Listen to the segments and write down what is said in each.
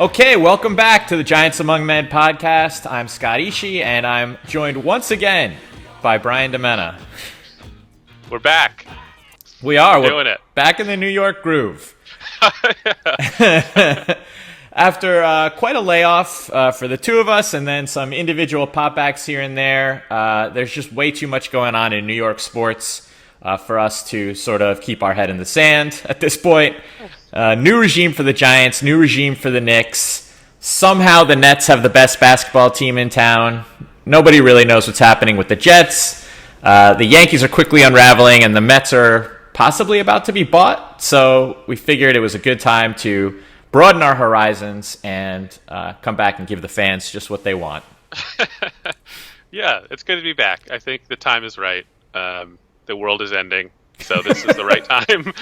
Okay, welcome back to the Giants Among Men podcast. I'm Scott Ishii, and I'm joined once again by Brian DeMena. We're back. We're doing it. Back in the New York groove. After quite a layoff for the two of us and then some individual popbacks here and there, there's just way too much going on in New York sports for us to sort of keep our head in the sand at this point. New regime for the Giants, new regime for the Knicks. Somehow the Nets have the best basketball team in town. Nobody really knows what's happening with the Jets. The Yankees are quickly unraveling, and the Mets are possibly about to be bought. So we figured it was a good time to broaden our horizons and come back and give the fans just what they want. Yeah, it's good to be back. I think the time is right. The world is ending, so this is the right time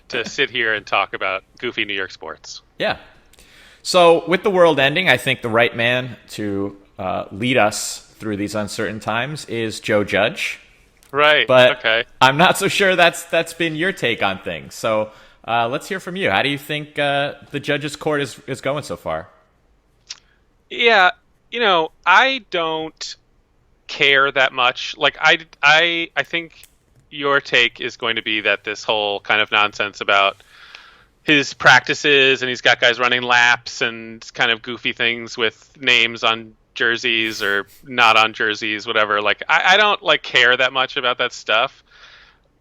to sit here and talk about goofy New York sports. Yeah. So with the world ending, I think the right man to lead us through these uncertain times is Joe Judge. Right. But okay. I'm not so sure that's been your take on things. So let's hear from you. How do you think the Judge's court is going so far? Yeah, I don't care that much. Like I think your take is going to be that this whole kind of nonsense about his practices and he's got guys running laps and kind of goofy things with names on jerseys or not on jerseys, whatever. Like I don't care that much about that stuff.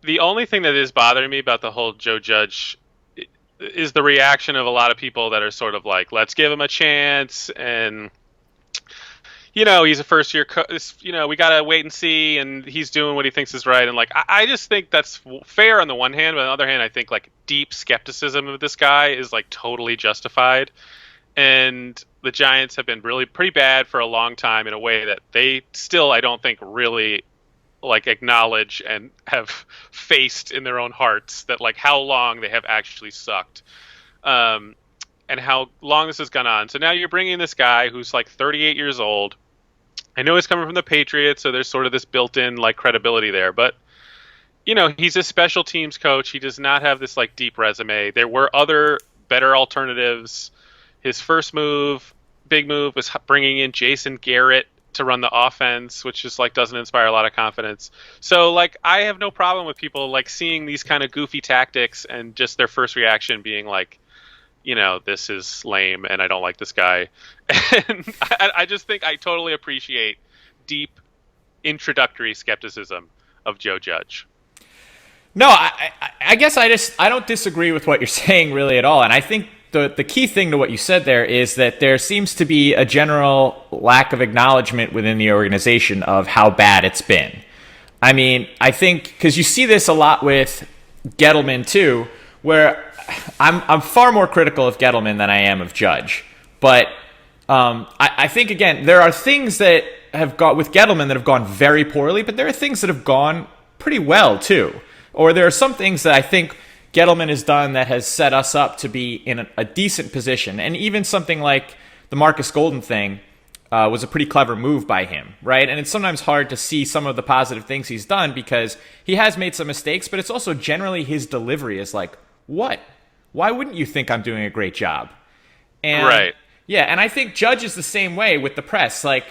The only thing that is bothering me about the whole Joe Judge is the reaction of a lot of people that are sort of like, let's give him a chance, and he's a first-year coach. We got to wait and see, and he's doing what he thinks is right. And, I just think that's fair on the one hand, but on the other hand, I think, deep skepticism of this guy is, totally justified. And the Giants have been really pretty bad for a long time in a way that they still, I don't think, really, acknowledge and have faced in their own hearts that, how long they have actually sucked. And how long this has gone on. So now you're bringing this guy who's 38 years old. I know he's coming from the Patriots, so there's sort of this built-in credibility there. But he's a special teams coach. He does not have this deep resume. There were other better alternatives. His first big move, was bringing in Jason Garrett to run the offense, which just doesn't inspire a lot of confidence. So I have no problem with people seeing these kind of goofy tactics and just their first reaction being this is lame and I don't like this guy. And I just think I totally appreciate deep introductory skepticism of Joe Judge. No, I guess I don't disagree with what you're saying really at all. And I think the key thing to what you said there is that there seems to be a general lack of acknowledgement within the organization of how bad it's been. I mean, I think because you see this a lot with Gettleman too, where I'm far more critical of Gettleman than I am of Judge. But I think, again, there are things that have got with Gettleman that have gone very poorly, but there are things that have gone pretty well, too. Or there are some things that I think Gettleman has done that has set us up to be in a decent position. And even something like the Marcus Golden thing was a pretty clever move by him, right? And it's sometimes hard to see some of the positive things he's done because he has made some mistakes, but it's also generally his delivery is what? Why wouldn't you think I'm doing a great job? And, right. Yeah, and I think Judge is the same way with the press. I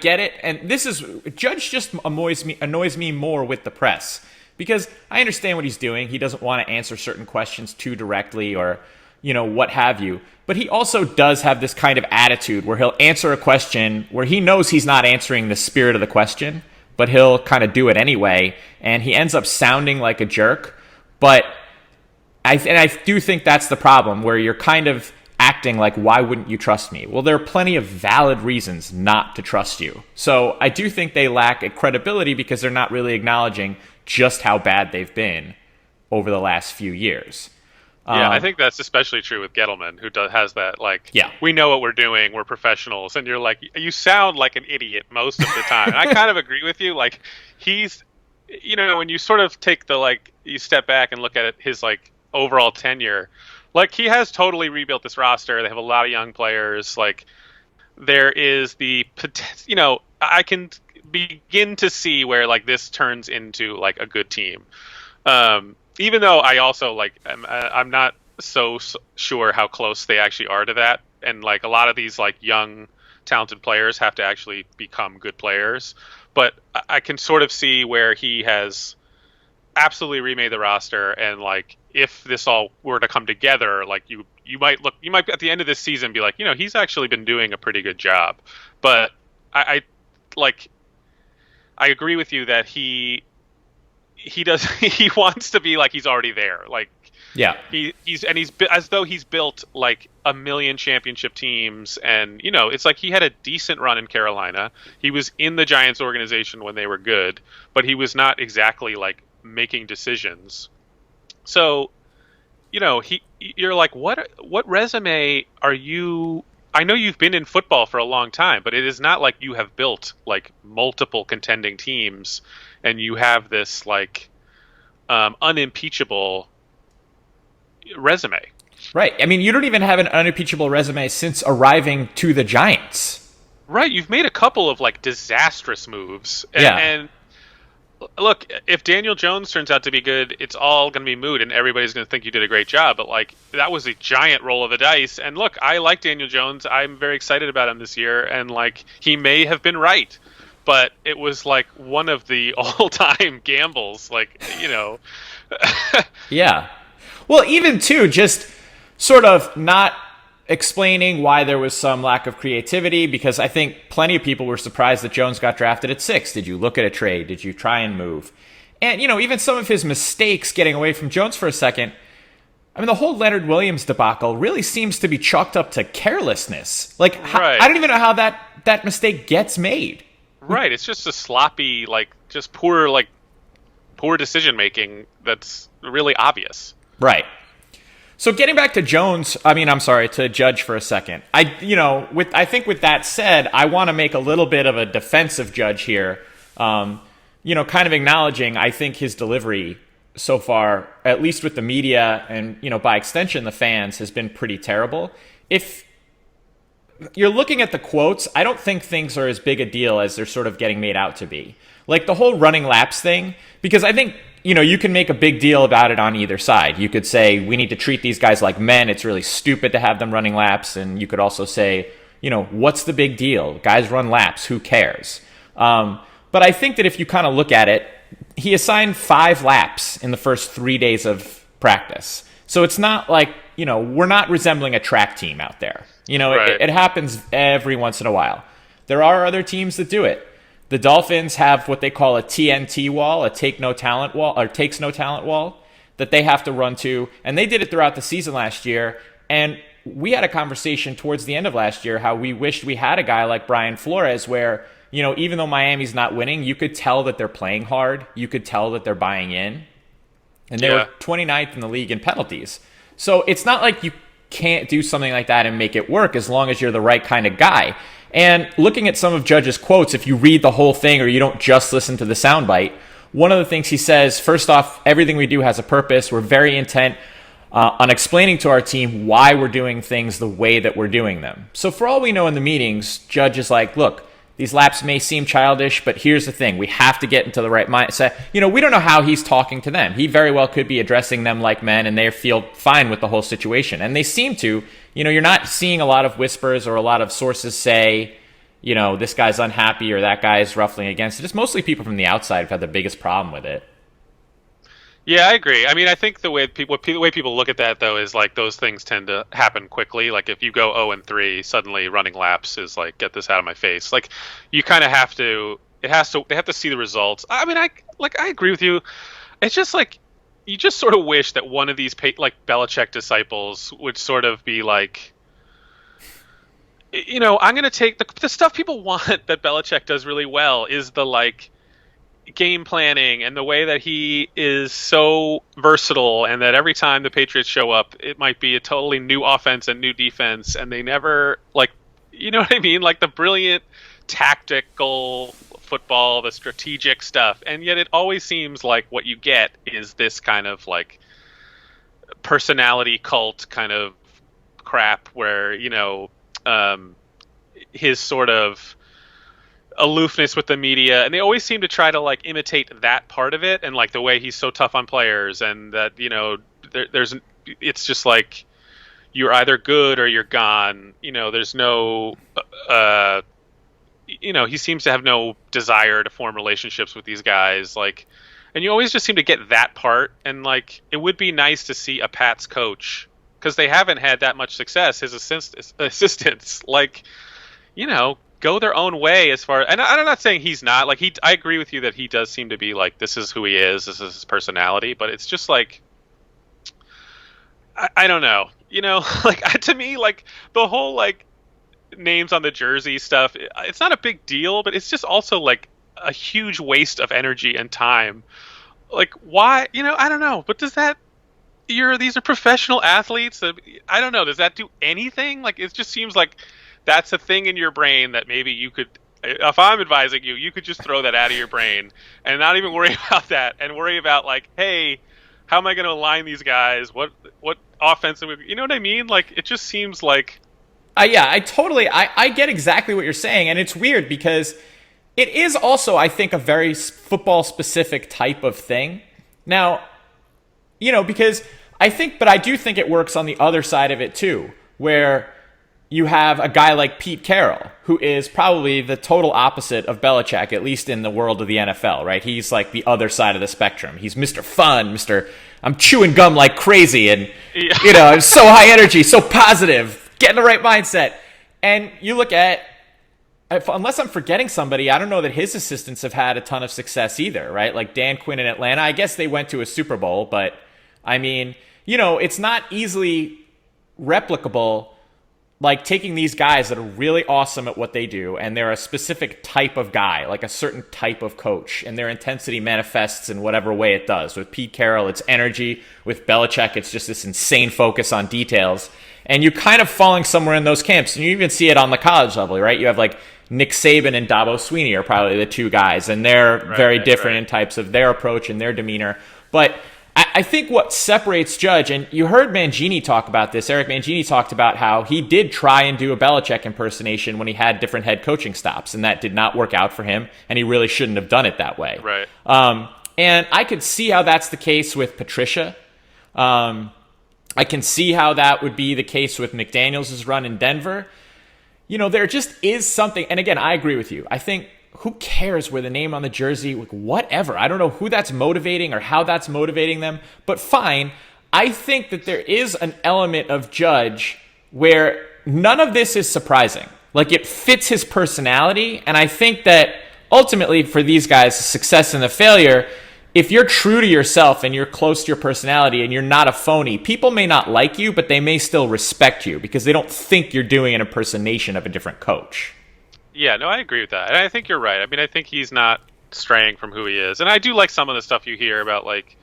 get it, and Judge just annoys me more with the press because I understand what he's doing. He doesn't want to answer certain questions too directly or, what have you. But he also does have this kind of attitude where he'll answer a question where he knows he's not answering the spirit of the question, but he'll kind of do it anyway, and he ends up sounding like a jerk. But I do think that's the problem, where you're kind of acting like, why wouldn't you trust me? Well, there are plenty of valid reasons not to trust you. So I do think they lack a credibility because they're not really acknowledging just how bad they've been over the last few years. Yeah, I think that's especially true with Gettleman, who has that, we know what we're doing, we're professionals, and you're you sound like an idiot most of the time. And I kind of agree with you. He's, when you sort of take you step back and look at his, overall tenure, he has totally rebuilt this roster. They have a lot of young players. There is the potential, I can begin to see where this turns into a good team. Even though I also I'm not sure how close they actually are to that, and like a lot of these like young talented players have to actually become good players. But I can sort of see where he has absolutely remade the roster, and like if this all were to come together, like you might at the end of this season be like, he's actually been doing a pretty good job. But I like I agree with you that he does he wants to be like he's already there. Like Yeah. he's as though he's built like a million championship teams, and it's like he had a decent run in Carolina. He was in the Giants organization when they were good, but he was not exactly like making decisions. So you're like, what resume are you? I know you've been in football for a long time, but it is not like you have built like multiple contending teams and you have this like unimpeachable resume. Right. I mean, you don't even have an unimpeachable resume since arriving to the Giants. Right, you've made a couple of like disastrous moves, Yeah. and look, if Daniel Jones turns out to be good, it's all going to be moot, and everybody's going to think you did a great job. But like that was a giant roll of the dice. And look, I like Daniel Jones. I'm very excited about him this year, and like he may have been right, but it was like one of the all-time gambles. Like Yeah. Well, even too, just sort of not explaining why there was some lack of creativity, because I think plenty of people were surprised that Jones got drafted at 6. Did you look at a trade? Did you try and move? And, even some of his mistakes, getting away from Jones for a second, I mean, the whole Leonard Williams debacle really seems to be chalked up to carelessness. Like, Right. I don't even know how that mistake gets made. right, it's just a sloppy, like just poor decision making that's really obvious. Right. So getting back to Jones, I'm sorry, to Judge for a second. I think with that said, I want to make a little bit of a defensive Judge here. Kind of acknowledging, I think his delivery so far, at least with the media and, by extension, the fans, has been pretty terrible. If you're looking at the quotes, I don't think things are as big a deal as they're sort of getting made out to be. Like the whole running laps thing, because I think, you can make a big deal about it on either side. You could say, we need to treat these guys like men. It's really stupid to have them running laps. And you could also say, what's the big deal? Guys run laps. Who cares? But I think that if you kind of look at it, he assigned 5 laps in the first 3 days of practice. So it's not like, we're not resembling a track team out there. Right. It happens every once in a while. There are other teams that do it. The Dolphins have what they call a TNT wall, a takes no talent wall that they have to run to. And they did it throughout the season last year. And we had a conversation towards the end of last year how we wished we had a guy like Brian Flores where, even though Miami's not winning, you could tell that they're playing hard. You could tell that they're buying in. And they were 29th in the league in penalties. So it's not like you can't do something like that and make it work as long as you're the right kind of guy. And looking at some of Judge's quotes, if you read the whole thing or you don't just listen to the soundbite, one of the things he says, first off, everything we do has a purpose. We're very intent on explaining to our team why we're doing things the way that we're doing them. So for all we know in the meetings, Judge is like, look, these laps may seem childish, but here's the thing. We have to get into the right mindset. We don't know how he's talking to them. He very well could be addressing them like men, and they feel fine with the whole situation. And they seem to. You're not seeing a lot of whispers or a lot of sources say, this guy's unhappy or that guy's ruffling against it. It's mostly people from the outside who've had the biggest problem with it. Yeah, I agree. I mean, I think the way people look at that though is like those things tend to happen quickly. Like if you go 0-3, suddenly running laps is like, get this out of my face. Like you kind of have to. They have to see the results. I mean, I agree with you. It's just like you just sort of wish that one of these like Belichick disciples would sort of be like, I'm going to take the stuff people want that Belichick does really well is the like game planning and the way that he is so versatile, and that every time the Patriots show up, it might be a totally new offense and new defense, and they never like, what I mean? Like the brilliant tactical football, the strategic stuff, and yet it always seems like what you get is this kind of like personality cult kind of crap where, his sort of aloofness with the media, and they always seem to try to like imitate that part of it, and like the way he's so tough on players, and that there's it's just like you're either good or you're gone. There's no, uh, he seems to have no desire to form relationships with these guys. Like, and you always just seem to get that part. And like, it would be nice to see a Pats coach because they haven't had that much success. His assistants, like, go their own way as far. And I'm not saying he's not like I agree with you that he does seem to be like this is who he is. This is his personality. But it's just like I don't know. Like to me, like the whole like names on the jersey stuff, it's not a big deal, but it's just also like a huge waste of energy and time. Like why? I don't know. But does that? These are professional athletes. I don't know. Does that do anything? Like it just seems like that's a thing in your brain that maybe you could. If I'm advising you, you could just throw that out of your brain and not even worry about that, and worry about like, hey, how am I going to align these guys? What offensive? You know what I mean? Like it just seems like. Yeah, I get exactly what you're saying, and it's weird because it is also, I think, a very football specific type of thing. Now, because but I do think it works on the other side of it too, where you have a guy like Pete Carroll, who is probably the total opposite of Belichick, at least in the world of the NFL, right? He's like the other side of the spectrum. He's Mr. Fun, I'm chewing gum like crazy, and, I'm so high energy, so positive, get in the right mindset. And you look at, unless I'm forgetting somebody, I don't know that his assistants have had a ton of success either, right? Like Dan Quinn in Atlanta, I guess they went to a Super Bowl, but I mean, it's not easily replicable. Like taking these guys that are really awesome at what they do, and they're a specific type of guy, like a certain type of coach, and their intensity manifests in whatever way it does. With Pete Carroll, it's energy. With Belichick, it's just this insane focus on details. And you're kind of falling somewhere in those camps. And you even see it on the college level, right? You have like Nick Saban and Dabo Swinney are probably the two guys, and they're very different in types of their approach and their demeanor. But I think what separates Judge, and you heard Mangini talk about this, Eric Mangini talked about how he did try and do a Belichick impersonation when he had different head coaching stops, and that did not work out for him, and he really shouldn't have done it that way. Right. And I could see how that's the case with Patricia. I can see how that would be the case with McDaniels' run in Denver. There just is something, and again, I agree with you. I think who cares where the name on the jersey, like whatever. I don't know who that's motivating or how that's motivating them, but fine. I think that there is an element of Judge where none of this is surprising. Like it fits his personality, and I think that ultimately for these guys, the success and the failure, if you're true to yourself and you're close to your personality and you're not a phony, people may not like you, but they may still respect you because they don't think you're doing an impersonation of a different coach. Yeah, no, I agree with that. And I think you're right. I mean, I think he's not straying from who he is. And I do like some of the stuff you hear about, like,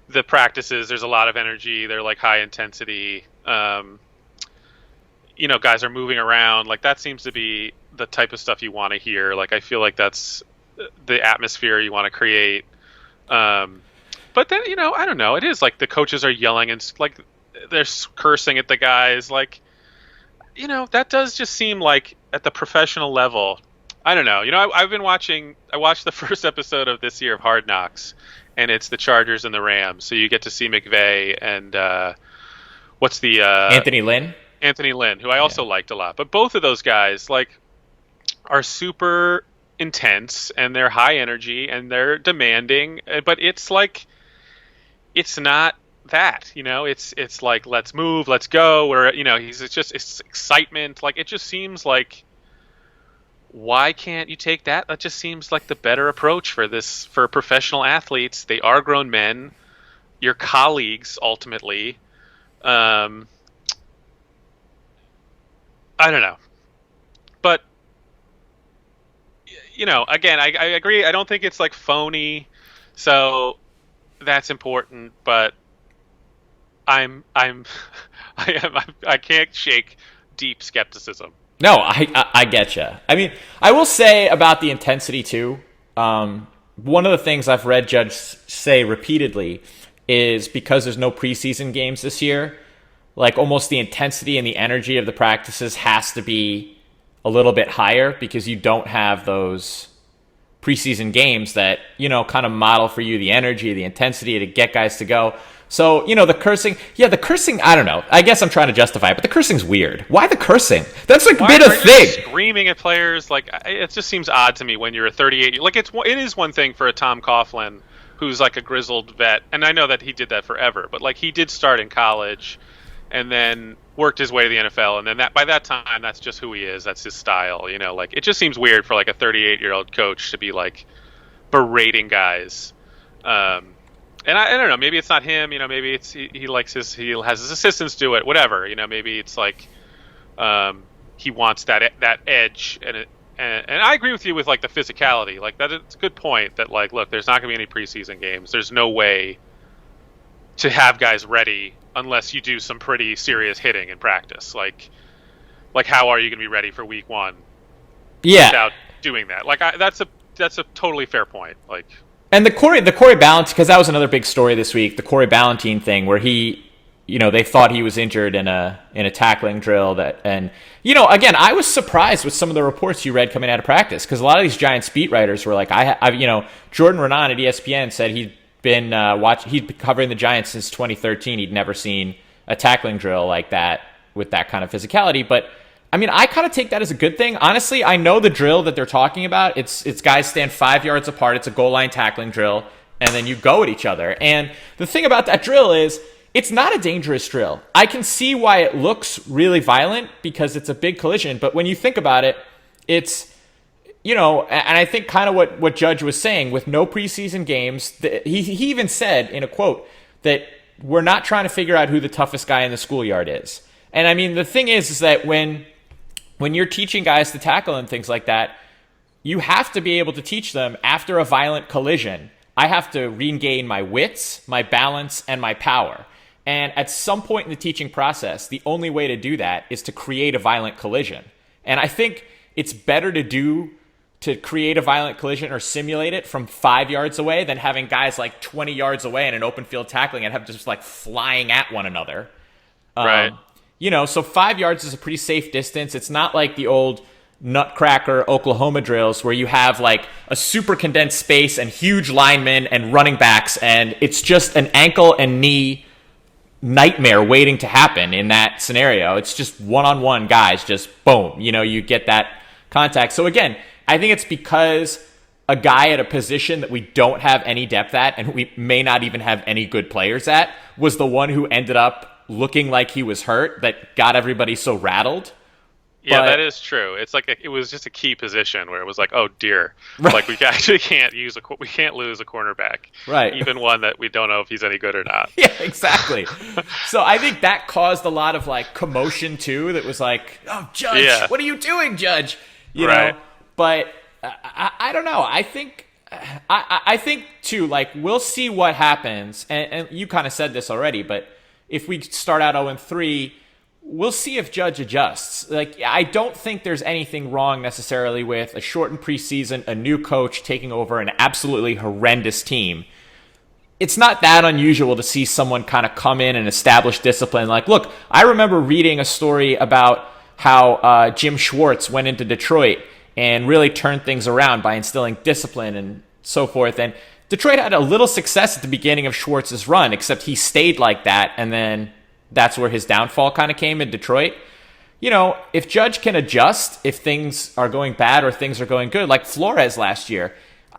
the practices. There's a lot of energy. They're, like, high intensity. Guys are moving around. Like, that seems to be the type of stuff you want to hear. Like, I feel like that's the atmosphere you want to create. But then, I don't know. It is, like, the coaches are yelling and, like, they're cursing at the guys. Like, that does just seem like at the professional level, I don't know. I watched the first episode of this year of Hard Knocks, and it's the Chargers and the Rams. So you get to see McVay and Anthony Lynn? Anthony Lynn, who I also liked a lot. But both of those guys, like, are super intense, and they're high energy, and they're demanding. But it's like, it's not that, it's like, let's move, let's go, or it's excitement. Like, it just seems like, why can't you take that? That just seems like the better approach for professional athletes. They are grown men, your colleagues ultimately. I don't know, but again, I agree. I don't think it's like phony, so that's important, but I can't shake deep skepticism. No, I get you. I mean, I will say about the intensity too. One of the things I've read Judge say repeatedly is because there's no preseason games this year, like almost the intensity and the energy of the practices has to be a little bit higher because you don't have those preseason games that, kind of model for you the energy, the intensity to get guys to go. So, the cursing, I don't know. I guess I'm trying to justify it, but the cursing's weird. Why the cursing? That's like been a thing. Screaming at players, like, it just seems odd to me when you're a 38. Like, it is one thing for a Tom Coughlin, who's like a grizzled vet, and I know that he did that forever, but like he did start in college and then worked his way to the NFL, and then by that time, that's just who he is. That's his style, Like, it just seems weird for like a 38-year-old coach to be like berating guys. And I don't know, maybe it's not him, maybe it's he has his assistants do it, whatever, maybe it's like he wants that edge, and I agree with you with like the physicality, like that. It's a good point that like, look, there's not gonna be any preseason games. There's no way to have guys ready unless you do some pretty serious hitting in practice. Like how are you gonna be ready for week 1? Yeah, without doing that. Like that's a totally fair point. Like. And the Corey Ballentine, because that was another big story this week, the Corey Ballentine thing, where he, they thought he was injured in a tackling drill again, I was surprised with some of the reports you read coming out of practice, because a lot of these Giants beat writers were like, Jordan Renan at ESPN said he'd been covering the Giants since 2013. He'd never seen a tackling drill like that with that kind of physicality, but I kind of take that as a good thing. Honestly, I know the drill that they're talking about. It's guys stand 5 yards apart. It's a goal line tackling drill, and then you go at each other. And the thing about that drill is it's not a dangerous drill. I can see why it looks really violent because it's a big collision. But when you think about it, it's, and I think kind of what Judge was saying with no preseason games, he even said in a quote that we're not trying to figure out who the toughest guy in the schoolyard is. And the thing is that when you're teaching guys to tackle and things like that, you have to be able to teach them after a violent collision. I have to regain my wits, my balance, and my power. And at some point in the teaching process, the only way to do that is to create a violent collision. And I think it's better to create a violent collision or simulate it from 5 yards away than having guys like 20 yards away in an open field tackling and have just like flying at one another. Right. So 5 yards is a pretty safe distance. It's not like the old nutcracker Oklahoma drills where you have like a super condensed space and huge linemen and running backs, and it's just an ankle and knee nightmare waiting to happen in that scenario. It's just one-on-one guys, just boom, you get that contact. So again, I think it's because a guy at a position that we don't have any depth at and we may not even have any good players at was the one who ended up looking like he was hurt that got everybody so rattled. Yeah, that is true. It's like it was just a key position where it was like, oh dear, right. Like we actually can't lose a cornerback, right? Even one that we don't know if he's any good or not. Yeah, exactly. So I think that caused a lot of like commotion too. That was like, oh, Judge, What are you doing, Judge? You know, but I don't know. I think too. Like we'll see what happens, and you kind of said this already, but if we start out 0-3, we'll see if Judge adjusts. Like, I don't think there's anything wrong necessarily with a shortened preseason, a new coach taking over an absolutely horrendous team. It's not that unusual to see someone kind of come in and establish discipline. Like, look, I remember reading a story about how Jim Schwartz went into Detroit and really turned things around by instilling discipline and so forth. And Detroit had a little success at the beginning of Schwartz's run, except he stayed like that, and then that's where his downfall kind of came in Detroit. If Judge can adjust, if things are going bad or things are going good, like Flores last year,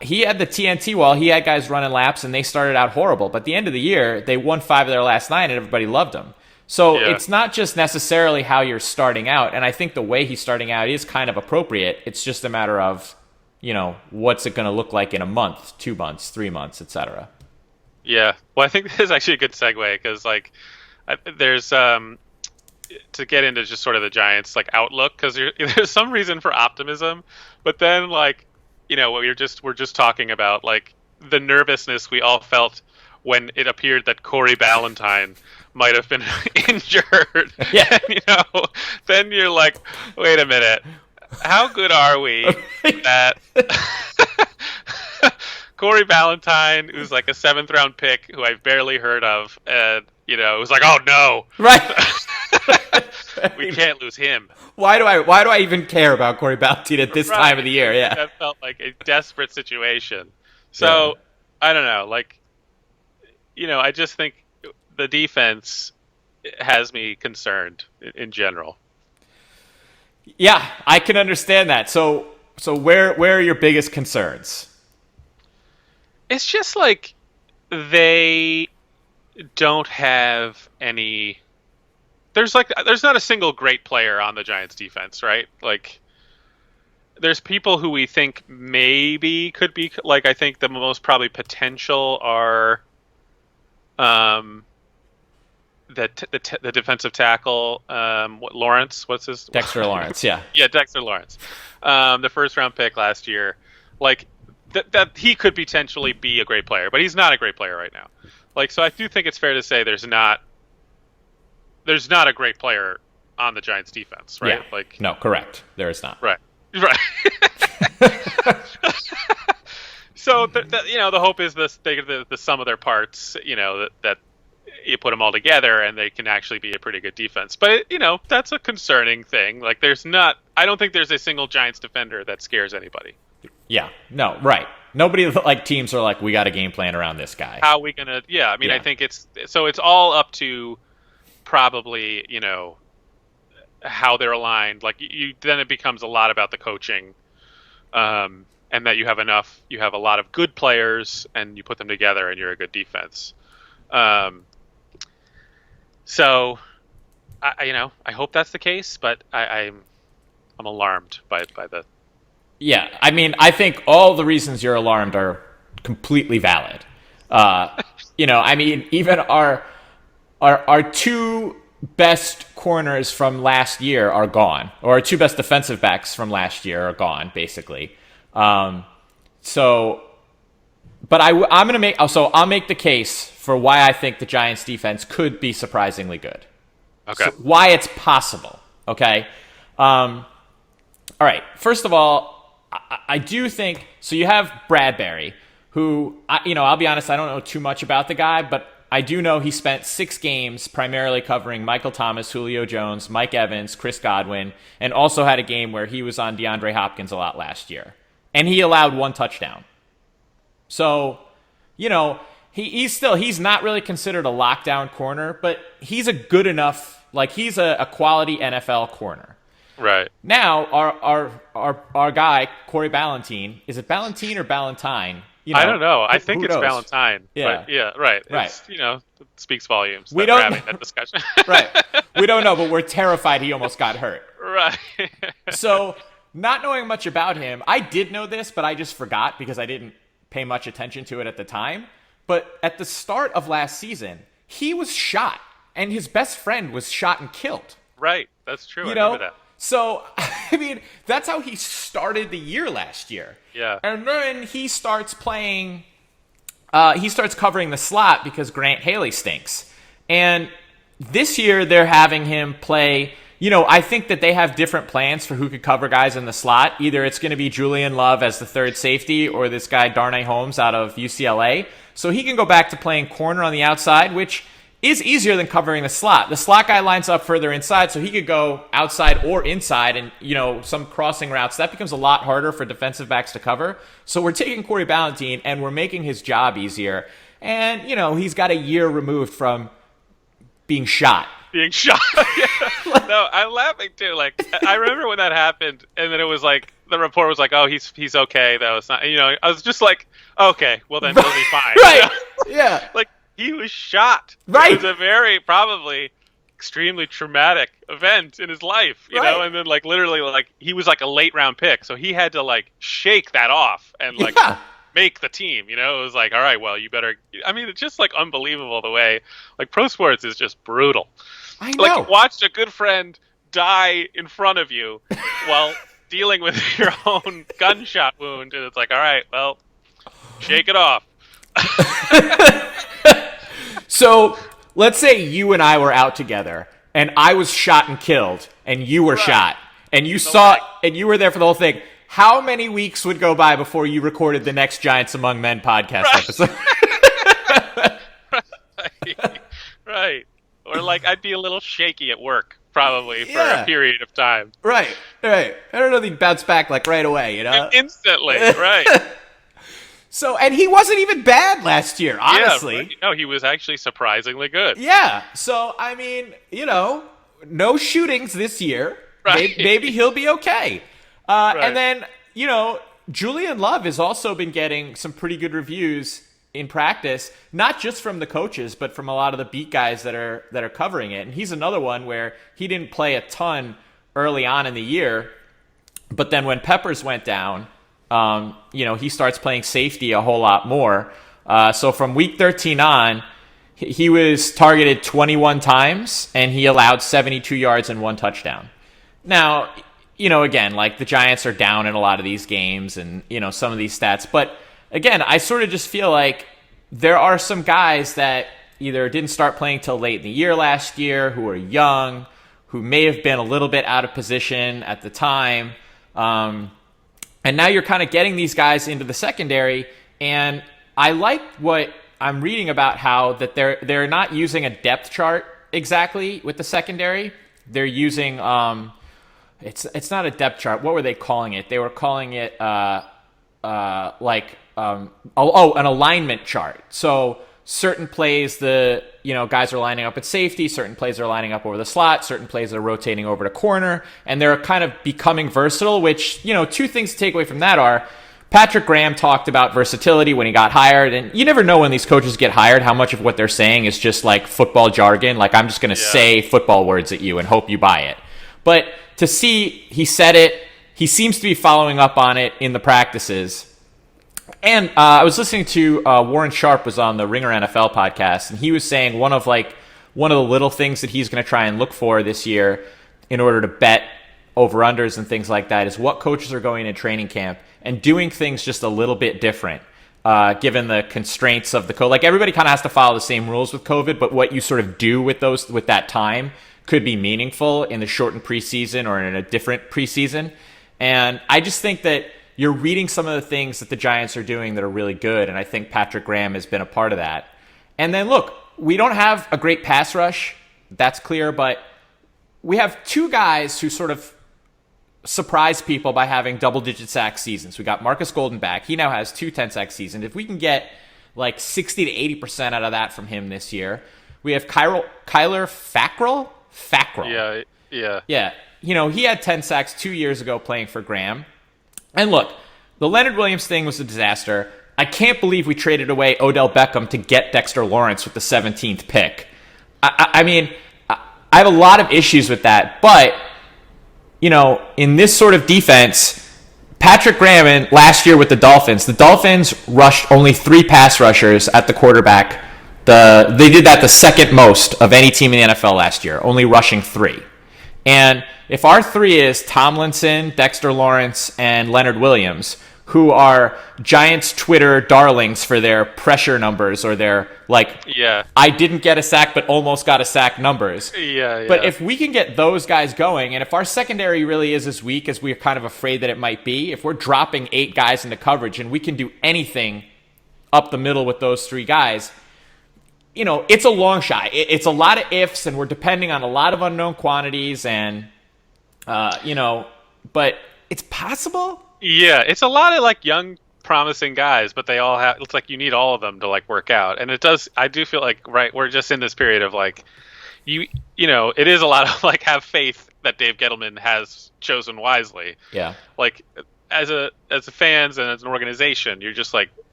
he had the TNT wall, he had guys running laps, and they started out horrible. But at the end of the year, they won 5 of their last 9, and everybody loved them. So It's not just necessarily how you're starting out, and I think the way he's starting out is kind of appropriate. It's just a matter of, what's it going to look like in a month, 2 months, 3 months, etc. Yeah. Well, I think this is actually a good segue because, like, there's to get into just sort of the Giants like outlook, because there's some reason for optimism, but then like we're just talking about like the nervousness we all felt when it appeared that Corey Ballentine might have been injured. Yeah. And, then you're like, wait a minute, how good are we that Corey Ballentine, who's like a 7th round pick who I've barely heard of, and it was like, oh no, right? We can't lose him. Why do I even care about Corey Ballentine at this time of the year? Yeah. That felt like a desperate situation. So, I don't know. Like, I just think the defense has me concerned in general. Yeah, I can understand that. So where are your biggest concerns? It's just like they don't have any. There's not a single great player on the Giants defense, right? Like, there's people who we think maybe could be, like, I think the most probably potential are the defensive tackle, Lawrence, what's his Dexter Lawrence, yeah. Yeah, Dexter Lawrence. The first round pick last year. Like, that he could potentially be a great player, but he's not a great player right now. Like, so I do think it's fair to say there's not a great player on the Giants defense, right? Yeah. Like, no, correct. There is not. Right. So the hope is the sum of their parts. That you put them all together and they can actually be a pretty good defense. But that's a concerning thing. Like, I don't think there's a single Giants defender that scares anybody. Yeah. No. Right. Nobody, like, teams are like, we got a game plan around this guy. How are we gonna? Yeah. I mean, I think it's all up to probably how they're aligned. Like, then it becomes a lot about the coaching, and that you have a lot of good players, and you put them together, and you're a good defense. So, I hope that's the case, but I'm alarmed by the. Yeah, I mean, I think all the reasons you're alarmed are completely valid. I mean, even our two best corners from last year are gone, or our two best defensive backs from last year are gone, basically. But I'll make the case for why I think the Giants defense could be surprisingly good. Okay. So why it's possible. Okay. All right. First of all, I do think, so you have Bradbury, who, I'll be honest, I don't know too much about the guy, but I do know he spent 6 games primarily covering Michael Thomas, Julio Jones, Mike Evans, Chris Godwin, and also had a game where he was on DeAndre Hopkins a lot last year. And he allowed 1 touchdown. So, he's not really considered a lockdown corner, but he's a good enough, like, he's a quality NFL corner. Right. Now, our guy, Corey Ballentine, is it Ballentine or Ballentine? I don't know. I think it's knows? Valentine. Yeah. But yeah, right. Right. It's, it speaks volumes. We We're don't having that discussion. Right. We don't know, but we're terrified he almost got hurt. Right. So, not knowing much about him, I did know this, but I just forgot because I didn't pay much attention to it at the time. But at the start of last season, he was shot, and his best friend was shot and killed. Right. That's true. I remember that. So, I mean, that's how he started the year last year. Yeah. And then he starts playing, he starts covering the slot because Grant Haley stinks. And this year they're having him play, I think that they have different plans for who could cover guys in the slot. Either it's going to be Julian Love as the third safety or this guy Darnay Holmes out of UCLA. So he can go back to playing corner on the outside, which is easier than covering the slot. The slot guy lines up further inside, so he could go outside or inside and, some crossing routes. That becomes a lot harder for defensive backs to cover. So we're taking Corey Ballentine and we're making his job easier. And, he's got a year removed from being shot. Yeah. No, I'm laughing too. Like, I remember when that happened, and then it was like, the report was like, oh, he's okay. That was not, I was just like, okay, well then he'll be fine. Right. Yeah. Like, he was shot. Right. It was a very, probably, extremely traumatic event in his life, right. And then, like, literally, like, he was, like, a late-round pick, so he had to, like, shake that off and, like, make the team, It was like, all right, well, you better... I mean, it's just, like, unbelievable the way... Like, pro sports is just brutal. I know. Like, watch a good friend die in front of you while dealing with your own gunshot wound, and it's like, all right, well, shake it off. So, let's say you and I were out together, and I was shot and killed, and you were shot, and you saw, and you were there for the whole thing. How many weeks would go by before you recorded the next Giants Among Men podcast episode? Right. Or, like, I'd be a little shaky at work probably for a period of time. Right. I don't know if he'd bounce back like right away, Instantly, right. So, and he wasn't even bad last year, honestly. Yeah, right. No, he was actually surprisingly good. Yeah. So, I mean, no shootings this year. Right. Maybe he'll be okay. Right. And then, Julian Love has also been getting some pretty good reviews in practice, not just from the coaches, but from a lot of the beat guys that are covering it. And he's another one where he didn't play a ton early on in the year, but then when Peppers went down, he starts playing safety a whole lot more. So from week 13 on, he was targeted 21 times and he allowed 72 yards and 1 touchdown. Now, again, like the Giants are down in a lot of these games and, some of these stats. But again, I sort of just feel like there are some guys that either didn't start playing till late in the year last year, who are young, who may have been a little bit out of position at the time. And now you're kind of getting these guys into the secondary. And I like what I'm reading about how that they're not using a depth chart exactly with the secondary. They're using it's not a depth chart. What were they calling it? They were calling it an alignment chart. So certain plays guys are lining up at safety, certain plays are lining up over the slot, certain plays are rotating over to corner, and they're kind of becoming versatile, which, two things to take away from that are Patrick Graham talked about versatility when he got hired, and you never know when these coaches get hired how much of what they're saying is just like football jargon, like I'm just going to say football words at you and hope you buy it. But to see he said it, he seems to be following up on it in the practices. And I was listening to Warren Sharp was on the Ringer NFL podcast, and he was saying one of the little things that he's going to try and look for this year in order to bet over-unders and things like that is what coaches are going in training camp and doing things just a little bit different, given the constraints of the COVID. Like everybody kind of has to follow the same rules with COVID, but what you sort of do with that time could be meaningful in the shortened preseason or in a different preseason. And I just think that you're reading some of the things that the Giants are doing that are really good, and I think Patrick Graham has been a part of that. And then, look, we don't have a great pass rush. That's clear, but we have 2 guys who sort of surprise people by having double-digit sack seasons. We got Marcus Golden back. He now has 2 10-sack seasons. If we can get like 60 to 80% out of that from him this year, we have Kyler Fackrell. Yeah. He had 10 sacks 2 years ago playing for Graham. And look, the Leonard Williams thing was a disaster. I can't believe we traded away Odell Beckham to get Dexter Lawrence with the 17th pick. I mean, I have a lot of issues with that. But, in this sort of defense, Patrick Graham last year with the Dolphins rushed only 3 pass rushers at the quarterback. They did that the second most of any team in the NFL last year, only rushing 3. And if our 3 is Tomlinson, Dexter Lawrence, and Leonard Williams, who are Giants Twitter darlings for their pressure numbers or their, I didn't get a sack but almost got a sack numbers. Yeah. But if we can get those guys going, and if our secondary really is as weak as we're kind of afraid that it might be, if we're dropping 8 guys into coverage and we can do anything up the middle with those 3 guys, it's a long shot. It's a lot of ifs, and we're depending on a lot of unknown quantities, and, but it's possible. Yeah, it's a lot of, young, promising guys, but they all have, it's like you need all of them to, work out. And I do feel like, right, we're just in this period of, it is a lot of, have faith that Dave Gettleman has chosen wisely. Yeah. As a fans and as an organization, you're just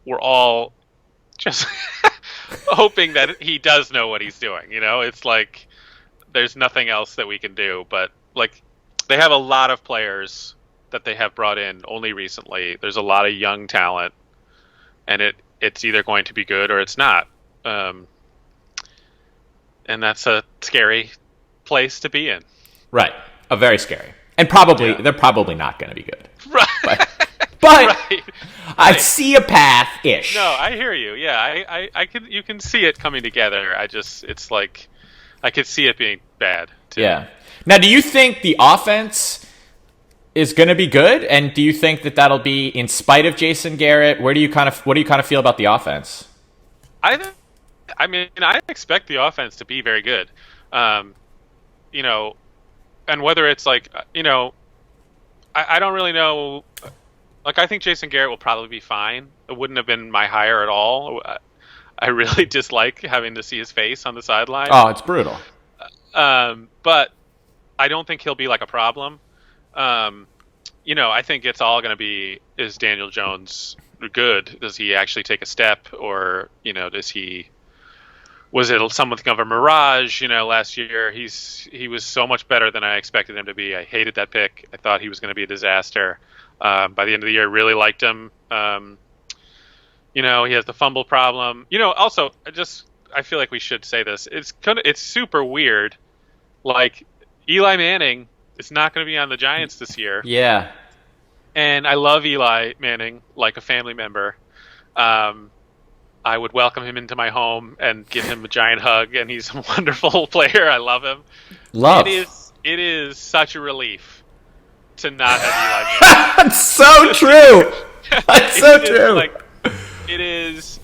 we're all just hoping that he does know what he's doing. It's there's nothing else that we can do. But they have a lot of players that they have brought in only recently. There's a lot of young talent, and it's either going to be good or it's not. And that's a scary place to be in. Right. Very scary. And they're probably not going to be good. Right. But right. I see a path-ish. No, I hear you. Yeah, you can see it coming together. I could see it being bad too. Yeah. Now, do you think the offense is going to be good, and do you think that that'll be in spite of Jason Garrett? What do you kind of feel about the offense? I expect the offense to be very good. and whether it's like I don't really know. Like, I think Jason Garrett will probably be fine. It wouldn't have been my hire at all. I really dislike having to see his face on the sideline. Oh, it's brutal. But I don't think he'll be like a problem. I think it's all going to be, is Daniel Jones good? Does he actually take a step, or was it something of a mirage? Last year he was so much better than I expected him to be. I hated that pick. I thought he was going to be a disaster. By the end of the year, really liked him. He has the fumble problem. Also, I feel like we should say this. It's super weird. Like, Eli Manning is not going to be on the Giants this year. Yeah. And I love Eli Manning like a family member. I would welcome him into my home and give him a giant hug, and he's a wonderful player. I love him. It is such a relief to not have Eli Manning. That's so true. That's so true. It is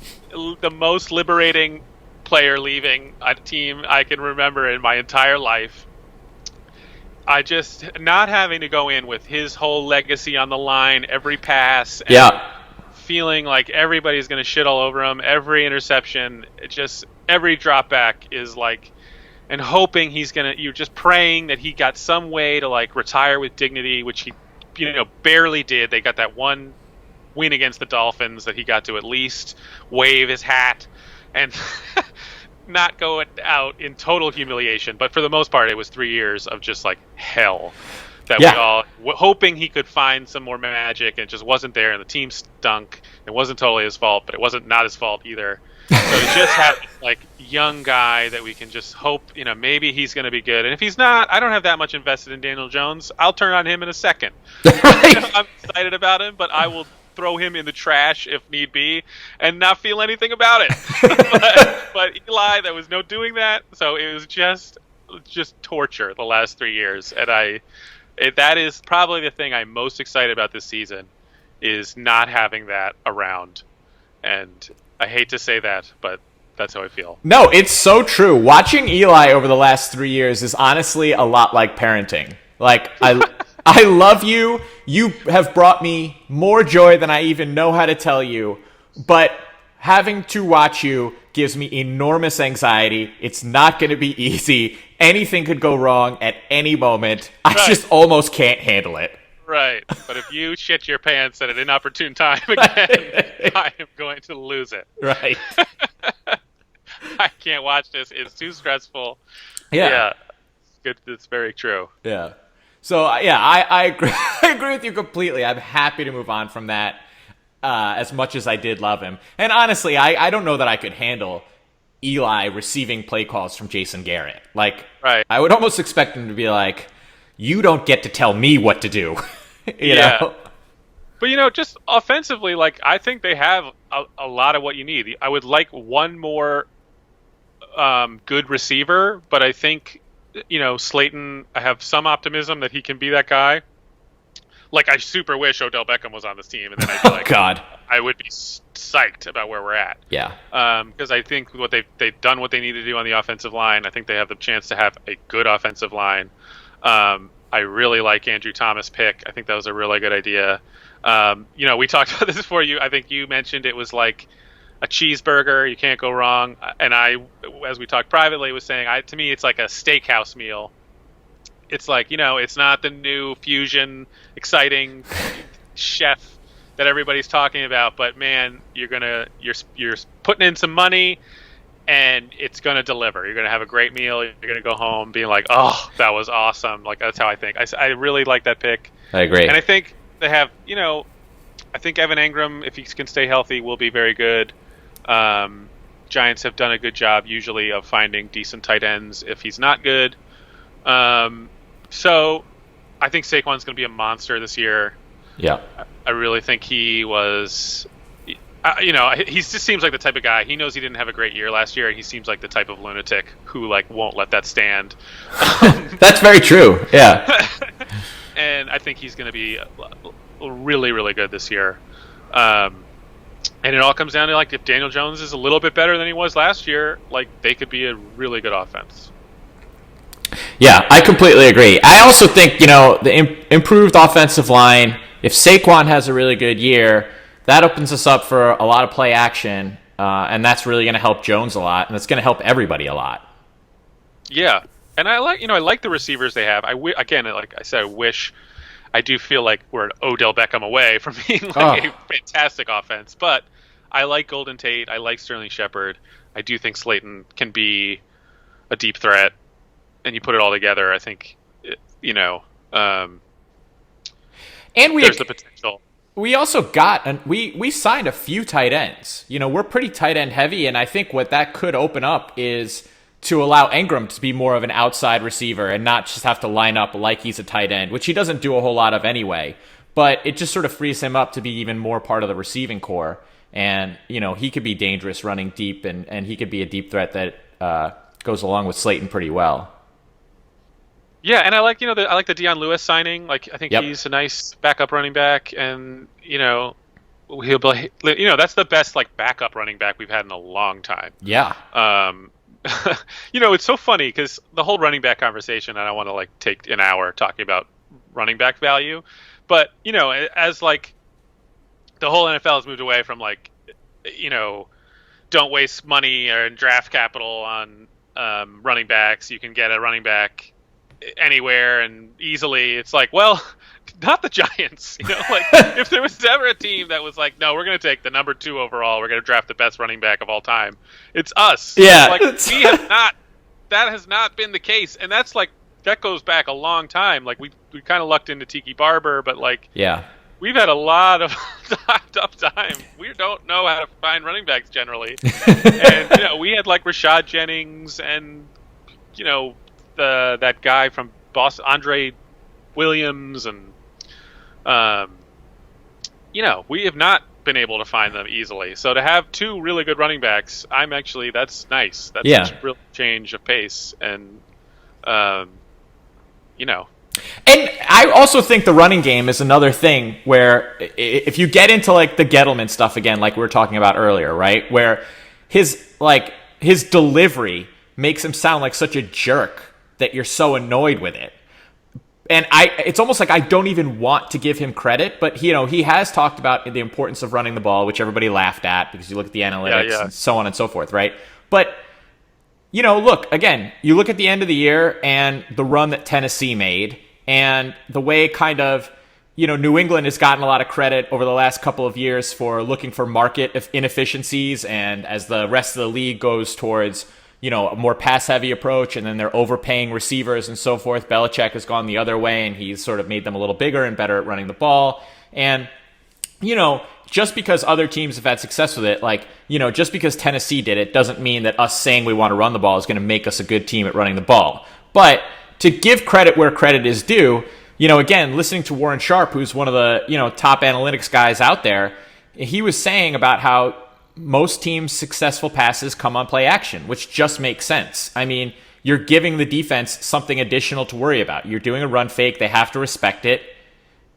the most liberating player leaving a team I can remember in my entire life. I just not having to go in with his whole legacy on the line, every pass, and feeling like everybody's going to shit all over him, every interception, every drop back is like, and hoping you're just praying that he got some way to like retire with dignity, which he, barely did. They got that one win against the Dolphins that he got to at least wave his hat and not go out in total humiliation. But for the most part, it was 3 years of just like hell that we all hoping he could find some more magic, and it just wasn't there. And the team stunk. It wasn't totally his fault, but it wasn't not his fault either. So to just have this like young guy that we can just hope, maybe he's going to be good. And if he's not, I don't have that much invested in Daniel Jones. I'll turn on him in a second. I'm excited about him, but I will throw him in the trash if need be and not feel anything about it. but Eli, there was no doing that. So it was just torture the last 3 years. And that is probably the thing I'm most excited about this season, is not having that around. And I hate to say that, but that's how I feel. No, it's so true. Watching Eli over the last 3 years is honestly a lot like parenting. Like, I love you. You have brought me more joy than I even know how to tell you. But having to watch you gives me enormous anxiety. It's not going to be easy. Anything could go wrong at any moment. I just almost can't handle it. Right. But if you shit your pants at an inopportune time again, I am going to lose it. Right. I can't watch this. It's too stressful. Yeah. It's very true. Yeah. So, I agree. I agree with you completely. I'm happy to move on from that, as much as I did love him. And honestly, I don't know that I could handle Eli receiving play calls from Jason Garrett. Like, right. I would almost expect him to be like, you don't get to tell me what to do. you know? But, just offensively, like, I think they have a lot of what you need. I would like one more good receiver, but I think, Slayton, I have some optimism that he can be that guy. Like, I super wish Odell Beckham was on this team, and then I'd be like, God, I would be psyched about where we're at. Yeah. Because I think they've done what they need to do on the offensive line. I think they have the chance to have a good offensive line. I really like Andrew Thomas' pick. I think that was a really good idea. We talked about this before. I think you mentioned it was like a cheeseburger. You can't go wrong. And I, as we talked privately, was saying, to me, it's like a steakhouse meal. It's like, it's not the new fusion, exciting chef that everybody's talking about, but man, you're putting in some money, and it's going to deliver. You're going to have a great meal. You're going to go home being like, oh, that was awesome. Like, that's how I think. I really like that pick. I agree. And I think they have, I think Evan Engram, if he can stay healthy, will be very good. Giants have done a good job usually of finding decent tight ends if he's not good. So I think Saquon's going to be a monster this year. Yeah. I really think he was... he just seems like the type of guy. He knows he didn't have a great year last year, and he seems like the type of lunatic who won't let that stand. That's very true. Yeah. And I think he's going to be really, really good this year. And it all comes down to if Daniel Jones is a little bit better than he was last year, they could be a really good offense. Yeah, I completely agree. I also think, the improved offensive line, if Saquon has a really good year, that opens us up for a lot of play action, and that's really going to help Jones a lot, and it's going to help everybody a lot. Yeah, and I like the receivers they have. Again, like I said, I do feel like we're an Odell Beckham away from being like a fantastic offense, but I like Golden Tate. I like Sterling Shepard. I do think Slayton can be a deep threat, and you put it all together, I think, and there's the potential. We also we signed a few tight ends. We're pretty tight end heavy, and I think what that could open up is to allow Ingram to be more of an outside receiver and not just have to line up like he's a tight end, which he doesn't do a whole lot of anyway. But it just sort of frees him up to be even more part of the receiving core. And, he could be dangerous running deep, and he could be a deep threat that goes along with Slayton pretty well. Yeah, and I like I like the Deion Lewis signing. Like, I think he's a nice backup running back, and he'll be that's the best like backup running back we've had in a long time. Yeah. It's so funny because the whole running back conversation, and I want to like take an hour talking about running back value, but as like the whole NFL has moved away from like don't waste money or draft capital on running backs. You can get a running back anywhere and easily. It's like, well, not the Giants. Like if there was ever a team that was like, no, we're going to take the number 2 overall, we're going to draft the best running back of all time, it's us. Yeah. Like we have not. That has not been the case, and that goes back a long time. Like we kind of lucked into Tiki Barber, but like we've had a lot of tough time. We don't know how to find running backs generally, and we had like Rashad Jennings and that guy from Boston, Andre Williams, and we have not been able to find them easily. So to have 2 really good running backs, that's nice. That's a real change of pace, and And I also think the running game is another thing where if you get into like the Gettleman stuff again, like we were talking about earlier, right? Where his delivery makes him sound like such a jerk that you're so annoyed with it. And it's almost like I don't even want to give him credit, but he has talked about the importance of running the ball, which everybody laughed at because you look at the analytics and so on and so forth, right? But look, again, you look at the end of the year and the run that Tennessee made and the way kind of, New England has gotten a lot of credit over the last couple of years for looking for market inefficiencies. And as the rest of the league goes towards, a more pass-heavy approach, and then they're overpaying receivers and so forth, Belichick has gone the other way, and he's sort of made them a little bigger and better at running the ball. And, just because other teams have had success with it, like, just because Tennessee did it doesn't mean that us saying we want to run the ball is going to make us a good team at running the ball. But to give credit where credit is due, again, listening to Warren Sharp, who's one of the, top analytics guys out there, he was saying about how most teams' successful passes come on play action, which just makes sense. I mean, you're giving the defense something additional to worry about. You're doing a run fake. They have to respect it.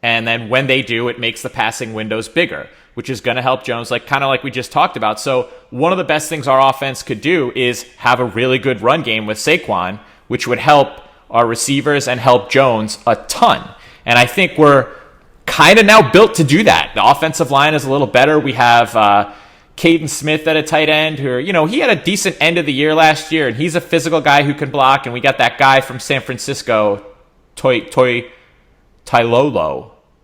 And then when they do, it makes the passing windows bigger, which is going to help Jones, kind of like we just talked about. So one of the best things our offense could do is have a really good run game with Saquon, which would help our receivers and help Jones a ton. And I think we're kind of now built to do that. The offensive line is a little better. We have Caden Smith at a tight end who, he had a decent end of the year last year, and he's a physical guy who can block. And we got that guy from San Francisco, Tailolo.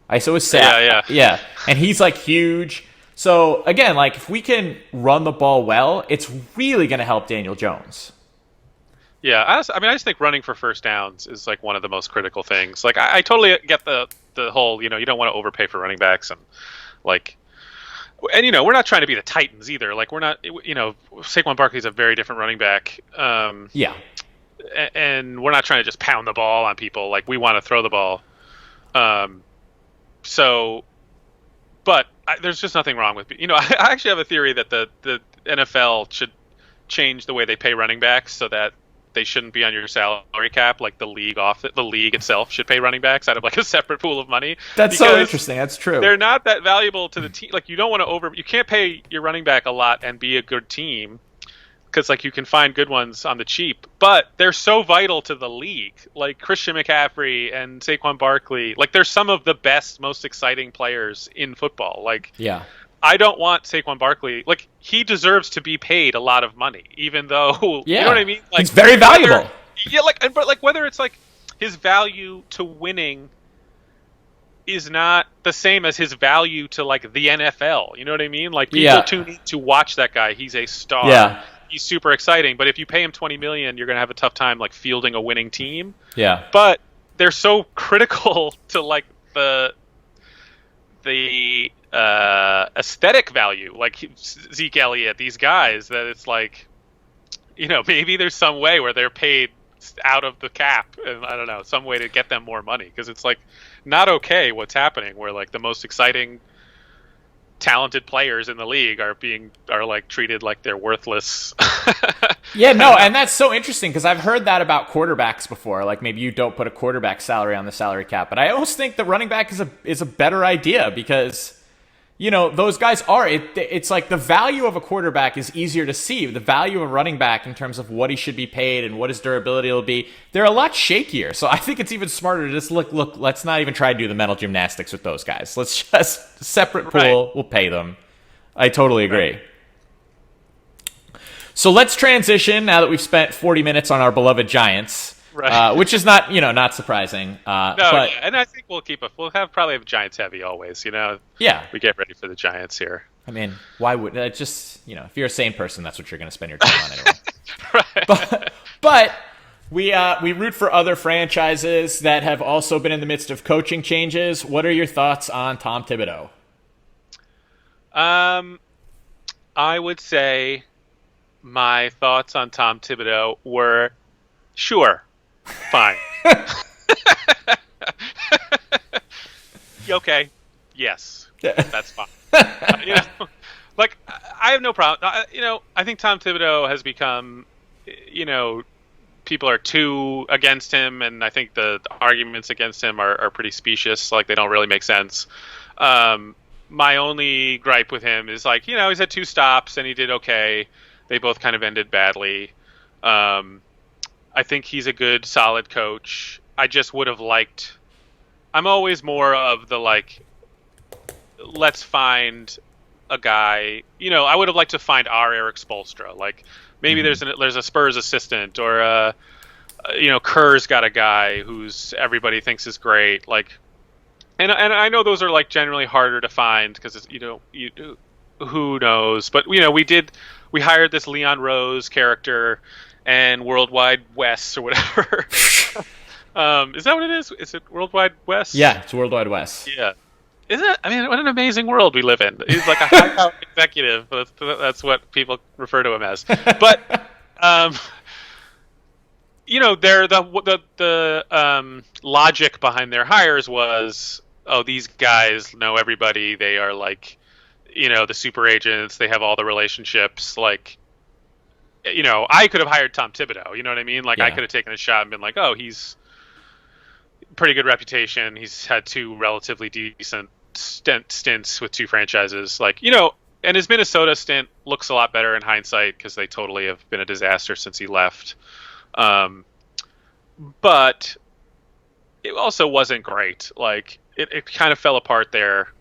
I so it's sad. Yeah. And he's huge. So again, if we can run the ball well, it's really going to help Daniel Jones. Yeah, I just think running for first downs is one of the most critical things. I totally get the whole, you don't want to overpay for running backs and we're not trying to be the Titans either. We're not, Saquon Barkley's a very different running back. Yeah. And we're not trying to just pound the ball on people. We want to throw the ball. But there's just nothing wrong with, I actually have a theory that the NFL should change the way they pay running backs so that they shouldn't be on your salary cap. The league itself should pay running backs out of a separate pool of money. That's so interesting. That's true. They're not that valuable to the team. You don't want to you can't pay your running back a lot and be a good team. because like you can find good ones on the cheap, but they're so vital to the league. Like Christian McCaffrey and Saquon Barkley, like they're some of the best, most exciting players in football. Like, Yeah. I don't want Saquon Barkley. Like, he deserves to be paid a lot of money, even though Yeah. you know what I mean. Like, he's very valuable. But like whether it's like his value to winning is not the same as his value to like the NFL. You know what I mean? Like people tune in to watch that guy. He's a star. Yeah. He's super exciting. But if you pay him $20 million, you're gonna have a tough time like fielding a winning team. Yeah. But they're so critical to like the aesthetic value, like Zeke Elliott, these guys, that it's like, you know, maybe there's some way where they're paid out of the cap, and I don't know, some way to get them more money, because it's like not okay what's happening where like the most exciting talented players in the league are like treated like they're worthless. Yeah, no, and that's so interesting because I've heard that about quarterbacks before. Like maybe you don't put a quarterback salary on the salary cap, but I almost think the running back is a better idea because, you know, those guys are it's like the value of a quarterback is easier to see. The value of a running back in terms of what he should be paid and what his durability will be, they're a lot shakier. So I think it's even smarter to just look, let's not even try to do the mental gymnastics with those guys. Let's just separate pool, we'll pay them. I totally agree. Right. So let's transition now that we've spent 40 minutes on our beloved Giants, which is not, you know, not surprising. But, and I think we'll probably have Giants heavy always, you know. Yeah. We get ready for the Giants here. I mean, why would just, you know, if you're a sane person, that's what you're going to spend your time on anyway. Right. But we root for other franchises that have also been in the midst of coaching changes. What are your thoughts on Tom Thibodeau? I would say my thoughts on Tom Thibodeau were, sure, fine. Okay, yes, that's fine. You know, like I have no problem. You know, I think Tom Thibodeau has become, you know, people are too against him, and I think the arguments against him are pretty specious. Like they don't really make sense. My only gripe with him is like, you know, he's had 2 stops and he did okay. They both kind of ended badly. I think he's a good, solid coach. I just would have liked. I'm always more of the like, let's find a guy. You know, I would have liked to find our Eric Spoelstra. Like maybe there's a Spurs assistant, or you know, Kerr's got a guy who's everybody thinks is great. Like, and I know those are like generally harder to find because you know who knows. But you know, we hired this Leon Rose character and Worldwide West or whatever. Is that what it is? Is it Worldwide West? Yeah, it's Worldwide West. Yeah. Isn't it? I mean, what an amazing world we live in. He's like a high-powered executive. That's what people refer to him as. But, you know, the logic behind their hires was, oh, these guys know everybody. They are like, you know, the super agents. They have all the relationships. Like, you know, I could have hired Tom Thibodeau. You know what I mean? Like, I could have taken a shot and been like, oh, he's pretty good reputation. He's had 2 relatively decent stints with 2 franchises. Like, you know, and his Minnesota stint looks a lot better in hindsight because they totally have been a disaster since he left. But it also wasn't great. Like, it kind of fell apart there.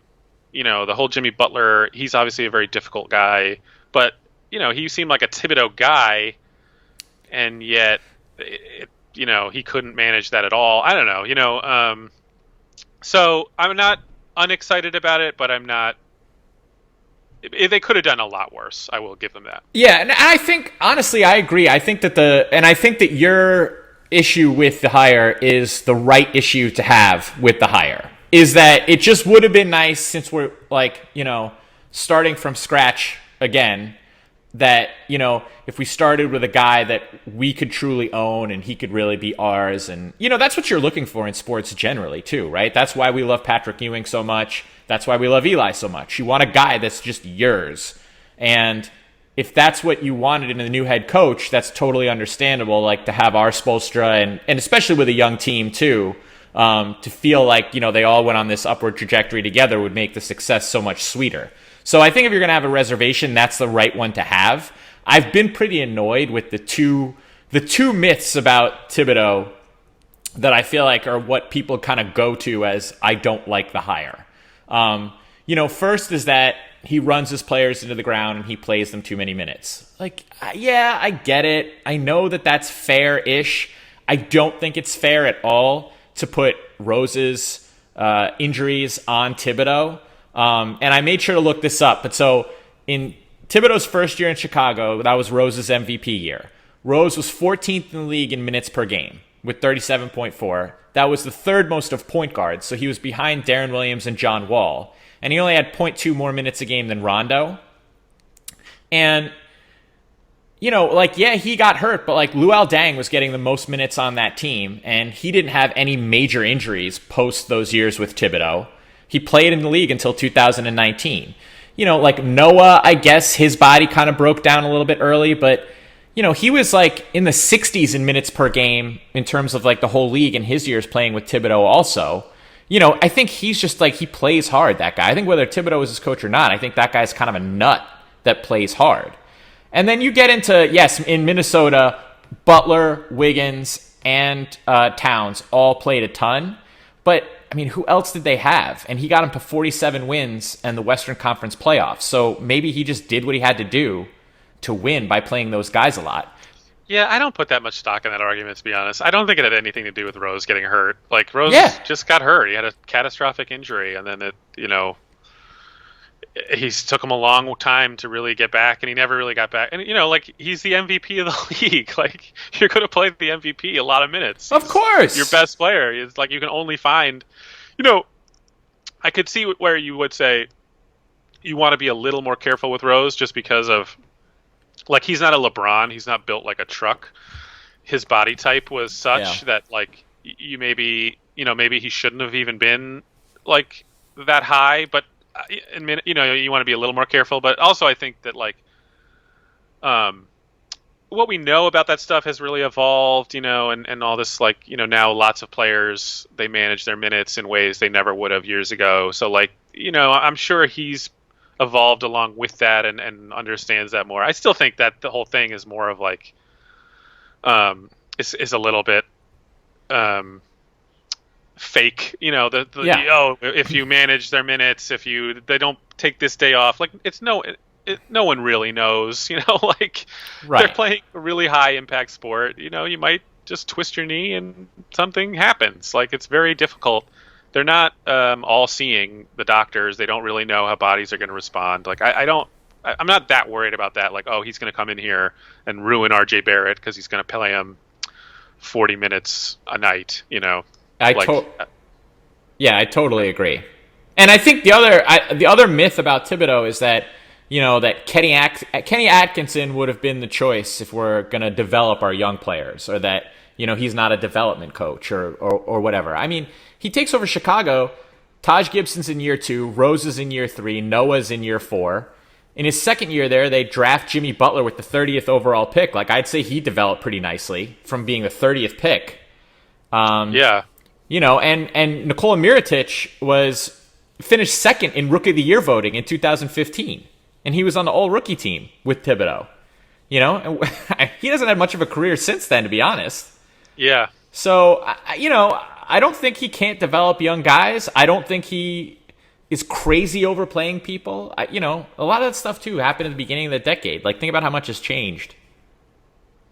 You know, the whole Jimmy Butler, he's obviously a very difficult guy, but, you know, he seemed like a Thibodeau guy, and yet, you know, he couldn't manage that at all. I don't know, you know. So I'm not unexcited about it, but I'm not. They could have done a lot worse. I will give them that. Yeah, and I think honestly, I agree. I think that your issue with the hire is the right issue to have with the hire. Is that it just would have been nice, since we're like, you know, starting from scratch again, that, you know, if we started with a guy that we could truly own and he could really be ours. And, you know, that's what you're looking for in sports generally too, right? That's why we love Patrick Ewing so much. That's why we love Eli so much. You want a guy that's just yours. And if that's what you wanted in a new head coach, that's totally understandable. Like to have our Spoelstra and especially with a young team too, to feel like, you know, they all went on this upward trajectory together would make the success so much sweeter. So I think if you're going to have a reservation, that's the right one to have. I've been pretty annoyed with the two myths about Thibodeau that I feel like are what people kind of go to as I don't like the hire. First is that he runs his players into the ground and he plays them too many minutes. Like, yeah, I get it. I know that that's fair-ish. I don't think it's fair at all to put Rose's injuries on Thibodeau. And I made sure to look this up. But so in Thibodeau's first year in Chicago, that was Rose's MVP year. Rose was 14th in the league in minutes per game with 37.4. That was the third most of point guards, so he was behind Deron Williams and John Wall. And he only had 0.2 more minutes a game than Rondo. And, he got hurt, but Luol Deng was getting the most minutes on that team, and he didn't have any major injuries post those years with Thibodeau. He played in the league until 2019. Noah, I guess his body kind of broke down a little bit early, but he was in the 60s in minutes per game in terms of the whole league in his years playing with Thibodeau also. I think he's just he plays hard, that guy. I think whether Thibodeau is his coach or not, I think that guy's kind of a nut that plays hard. And then you get into, yes, in Minnesota, Butler, Wiggins, and Towns all played a ton. But, who else did they have? And he got them to 47 wins and the Western Conference playoffs. So maybe he just did what he had to do to win by playing those guys a lot. Yeah, I don't put that much stock in that argument, to be honest. I don't think it had anything to do with Rose getting hurt. Rose just got hurt. He had a catastrophic injury, and then he's took him a long time to really get back, and he never really got back. And, he's the MVP of the league. You're going to play the MVP a lot of minutes. Of course. Your best player. It's you can only find, I could see where you would say you want to be a little more careful with Rose just because of, he's not a LeBron. He's not built like a truck. His body type was such that, you maybe he shouldn't have even been, that high. But, you want to be a little more careful. But also I think that, what we know about that stuff has really evolved, and all this, now lots of players, they manage their minutes in ways they never would have years ago. So, I'm sure he's evolved along with that and understands that more. I still think that the whole thing is more of is a little bit fake. If you manage their minutes, they don't take this day off, no one really knows. Right. They're playing a really high impact sport. You might just twist your knee and something happens. It's very difficult. They're not all seeing, the doctors. They don't really know how bodies are going to respond. I'm not that worried about that. He's going to come in here and ruin RJ Barrett because he's going to play him 40 minutes a night. I totally agree. And I think the other myth about Thibodeau is that that Kenny Atkinson would have been the choice if we're going to develop our young players, or that he's not a development coach or whatever. He takes over Chicago. Taj Gibson's in year 2. Rose is in year 3. Noah's in year 4. In his second year there, they draft Jimmy Butler with the 30th overall pick. I'd say he developed pretty nicely from being the 30th pick. And Nikola Mirotic finished second in Rookie of the Year voting in 2015. And he was on the all-rookie team with Thibodeau. And he hasn't had much of a career since then, to be honest. Yeah. So, I don't think he can't develop young guys. I don't think he is crazy overplaying people. A lot of that stuff too happened at the beginning of the decade. Think about how much has changed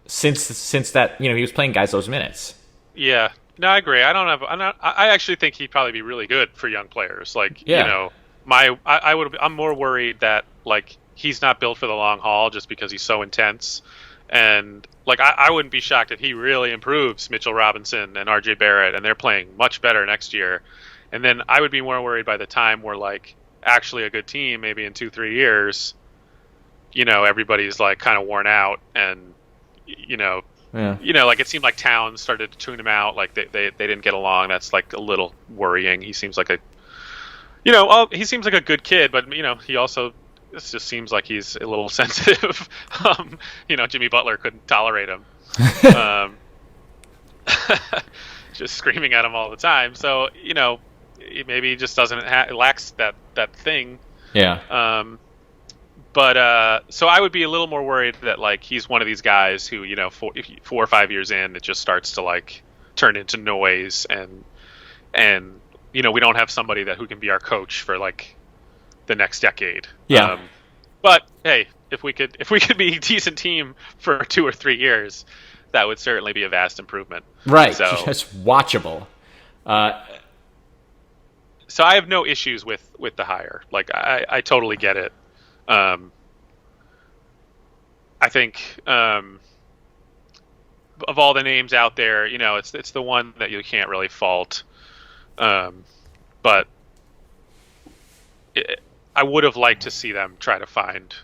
since that. He was playing guys those minutes. Yeah, no, I agree. I actually think he'd probably be really good for young players. I'm more worried that he's not built for the long haul just because he's so intense. And I wouldn't be shocked if he really improves Mitchell Robinson and RJ Barrett, and they're playing much better next year. And then I would be more worried by the time we're actually a good team, maybe in 2-3 years. Everybody's kind of worn out, and it seemed like Towns started to tune him out. They didn't get along. That's a little worrying. He seems like he seems like a good kid, but he also. This just seems like he's a little sensitive. Jimmy Butler couldn't tolerate him. Just screaming at him all the time. So, maybe he just doesn't lacks that thing. Yeah. But so I would be a little more worried that like he's one of these guys who, 4 or 5 years in, it just starts to like turn into noise, and we don't have somebody who can be our coach for like the next decade. Yeah. But hey, if we could be a decent team for 2 or 3 years, that would certainly be a vast improvement. Right. So Just watchable. so I have no issues with the hire. Like I totally get it. I think of all the names out there, it's the one that you can't really fault. But I would have liked to see them try to find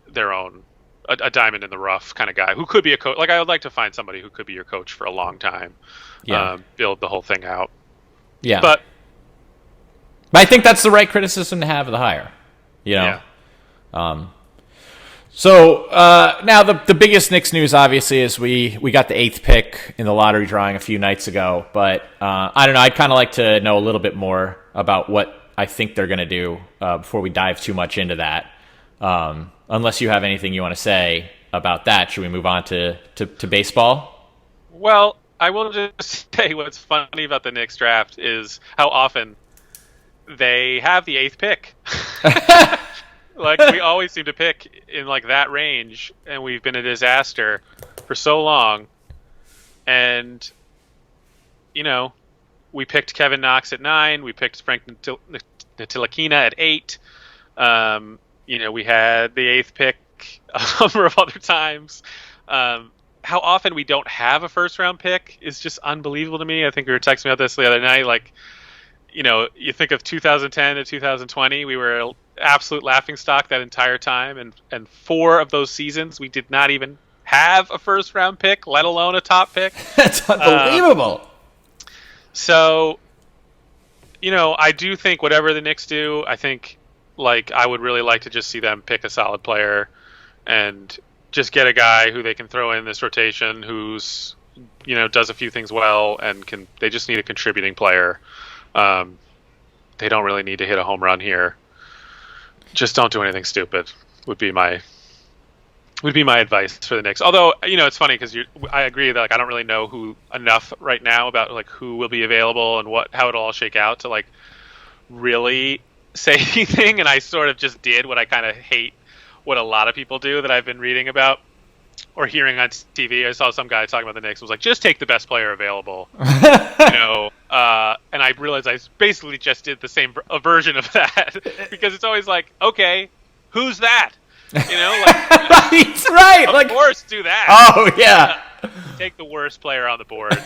their own a diamond in the rough kind of guy who could be a coach. Like I would like to find somebody who could be your coach for a long time. Yeah. Build the whole thing out. Yeah. But I think that's the right criticism to have of the hire. Yeah. So now the biggest Knicks news, obviously, is we got the 8th pick in the lottery drawing a few nights ago. But I don't know. I'd kind of like to know a little bit more about what I think they're going to do before we dive too much into that. Unless you have anything you want to say about that, should we move on to baseball? Well, I will just say what's funny about the Knicks draft is how often they have the 8th pick. Like we always seem to pick in like that range, and we've been a disaster for so long. And we picked Kevin Knox at 9. We picked Frank Ntilikina at 8. We had the 8th pick a number of other times. How often we don't have a first-round pick is just unbelievable to me. I think we were texting about this the other night. Like, you think of 2010 to 2020, we were an absolute laughingstock that entire time, and 4 of those seasons we did not even have a first-round pick, let alone a top pick. That's unbelievable. So, I do think whatever the Knicks do, I think, like, I would really like to just see them pick a solid player and just get a guy who they can throw in this rotation who's, does a few things well, and they just need a contributing player. They don't really need to hit a home run here. Just don't do anything stupid would be my advice for the Knicks. Although, it's funny because I agree that like I don't really know enough right now about like who will be available and how it'll all shake out to like really say anything. And I sort of just did what I kind of hate what a lot of people do that I've been reading about or hearing on TV. I saw some guy talking about the Knicks was like, just take the best player available. And I realized I basically just did the same version of that because it's always like, okay, who's that? Right. Of Like, course, do that. Oh yeah. Take the worst player on the board,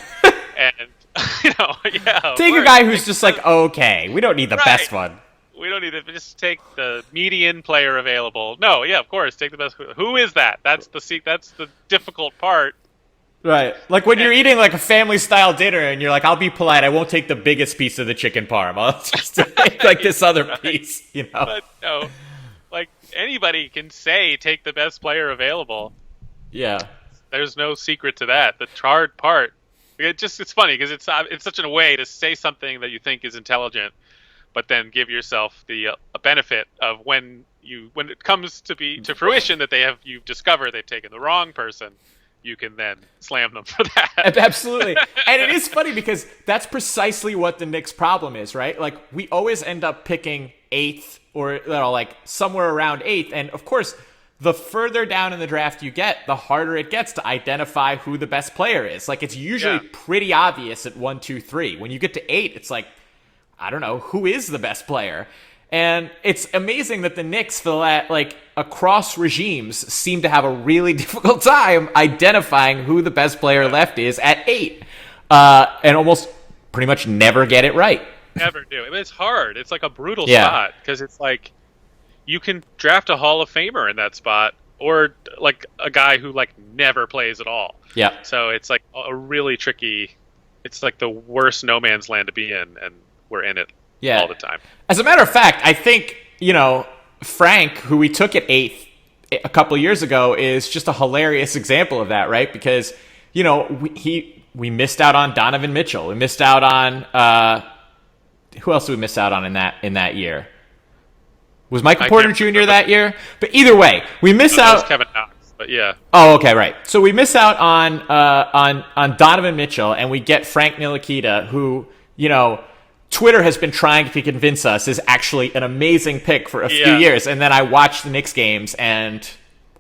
and take a guy who's just like, okay, we don't need the best one. We don't need it. Just take the median player available. No, yeah, of course, take the best. Who is that? That's the difficult part. Right. Like when you're eating like a family style dinner and you're like, I'll be polite. I won't take the biggest piece of the chicken parm. I'll just take like this other piece, But no, like anybody can say take the best player available. Yeah. There's no secret to that. The hard part. It's funny because it's such a way to say something that you think is intelligent, but then give yourself the benefit of when it comes to fruition that you've discovered they've taken the wrong person. You can then slam them for that. Absolutely. And it is funny because that's precisely what the Knicks' problem is, right? Like, we always end up picking 8th or like somewhere around 8th. And, of course, the further down in the draft you get, the harder it gets to identify who the best player is. Like, it's usually pretty obvious at 1, 2, 3. When you get to 8, it's like, I don't know, who is the best player? And it's amazing that the Knicks, across regimes, seem to have a really difficult time identifying who the best player left is at 8, and almost pretty much never get it right. Never do. I mean, it's hard. It's like a brutal spot because it's like you can draft a Hall of Famer in that spot, or like a guy who like never plays at all. Yeah. So it's like a really tricky. It's like the worst no man's land to be in, and we're in it. All the time. As a matter of fact, I think, Frank, who we took at 8th a couple years ago, is just a hilarious example of that, right? Because, we missed out on Donovan Mitchell. We missed out on who else did we miss out on in that year? Was Michael I Porter can't Jr. remember. that year? But either way, we miss That was out. Kevin Knox, but yeah. Oh, okay, right. So we miss out on Donovan Mitchell, and we get Frank Ntilikina, who, Twitter has been trying to convince us is actually an amazing pick for a few Yeah. years. And then I watched the Knicks games, and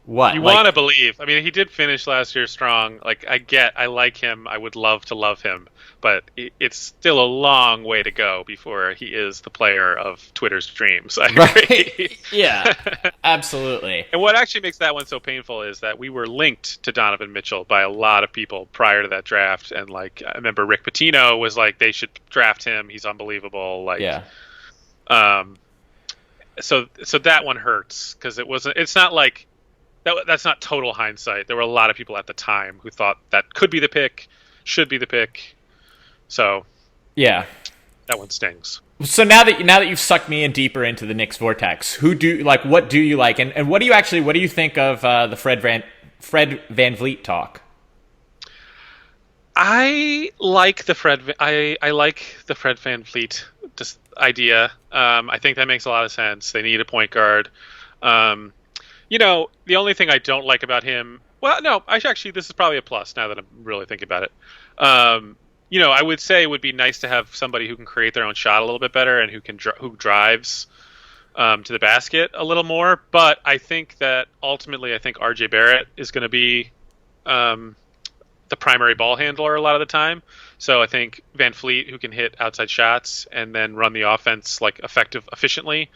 what? You want to believe. I mean, he did finish last year strong. Like, I like him. I would love to love him, but it's still a long way to go before he is the player of Twitter's dreams. I agree. Right? Yeah, absolutely. And what actually makes that one so painful is that we were linked to Donovan Mitchell by a lot of people prior to that draft, and like I remember Rick Pitino was like they should draft him. He's unbelievable. Like, Yeah. So that one hurts because it's not like that's not total hindsight. There were a lot of people at the time who thought that could be the pick, should be the pick. So Yeah. that one stings. So now that you've sucked me in deeper into the Knicks vortex, what do you like, and what do you think of the Fred Van Vliet talk? I like the I like the Fred Van Vliet idea. I think that makes a lot of sense. They need a point guard. The only thing I don't like about him, well, no, actually, this is probably a plus now that I'm really thinking about it. I would say it would be nice to have somebody who can create their own shot a little bit better and who drives to the basket a little more. But I think that ultimately, I think RJ Barrett is going to be the primary ball handler a lot of the time. So I think Van Vliet, who can hit outside shots and then run the offense like efficiently,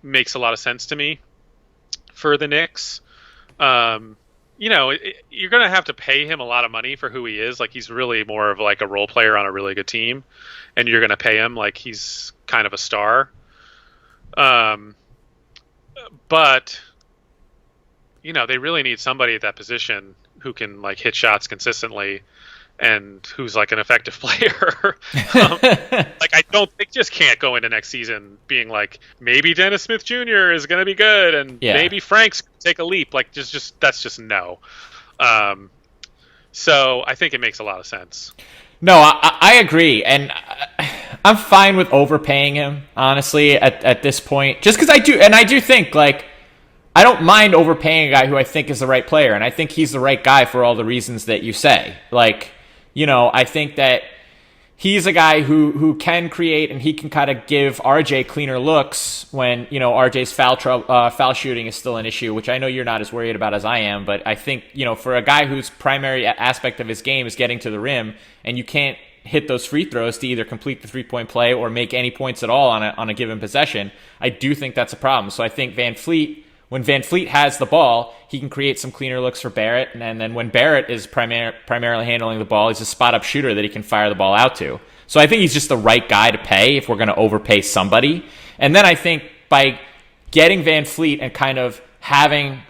makes a lot of sense to me for the Knicks. You're going to have to pay him a lot of money for who he is. Like, he's really more of like a role player on a really good team, and you're going to pay him like he's kind of a star. But they really need somebody at that position who can like hit shots consistently and who's like an effective player. Like, I don't think just can't go into next season being like, maybe Dennis Smith Jr. is going to be good and maybe Frank's gonna take a leap. Like, that's just no. So I think it makes a lot of sense. No, I agree, and I'm fine with overpaying him, honestly, at this point. Just because I do think, like, I don't mind overpaying a guy who I think is the right player, and I think he's the right guy for all the reasons that you say. Like, I think that he's a guy who can create, and he can kind of give RJ cleaner looks when, RJ's foul shooting is still an issue, which I know you're not as worried about as I am. But I think, for a guy whose primary aspect of his game is getting to the rim, and you can't hit those free throws to either complete the three-point play or make any points at all on a given possession, I do think that's a problem. So I think when Van Vliet has the ball, he can create some cleaner looks for Barrett, and then when Barrett is primarily handling the ball, he's a spot-up shooter that he can fire the ball out to. So I think he's just the right guy to pay if we're going to overpay somebody. And then I think by getting Van Vliet and kind of having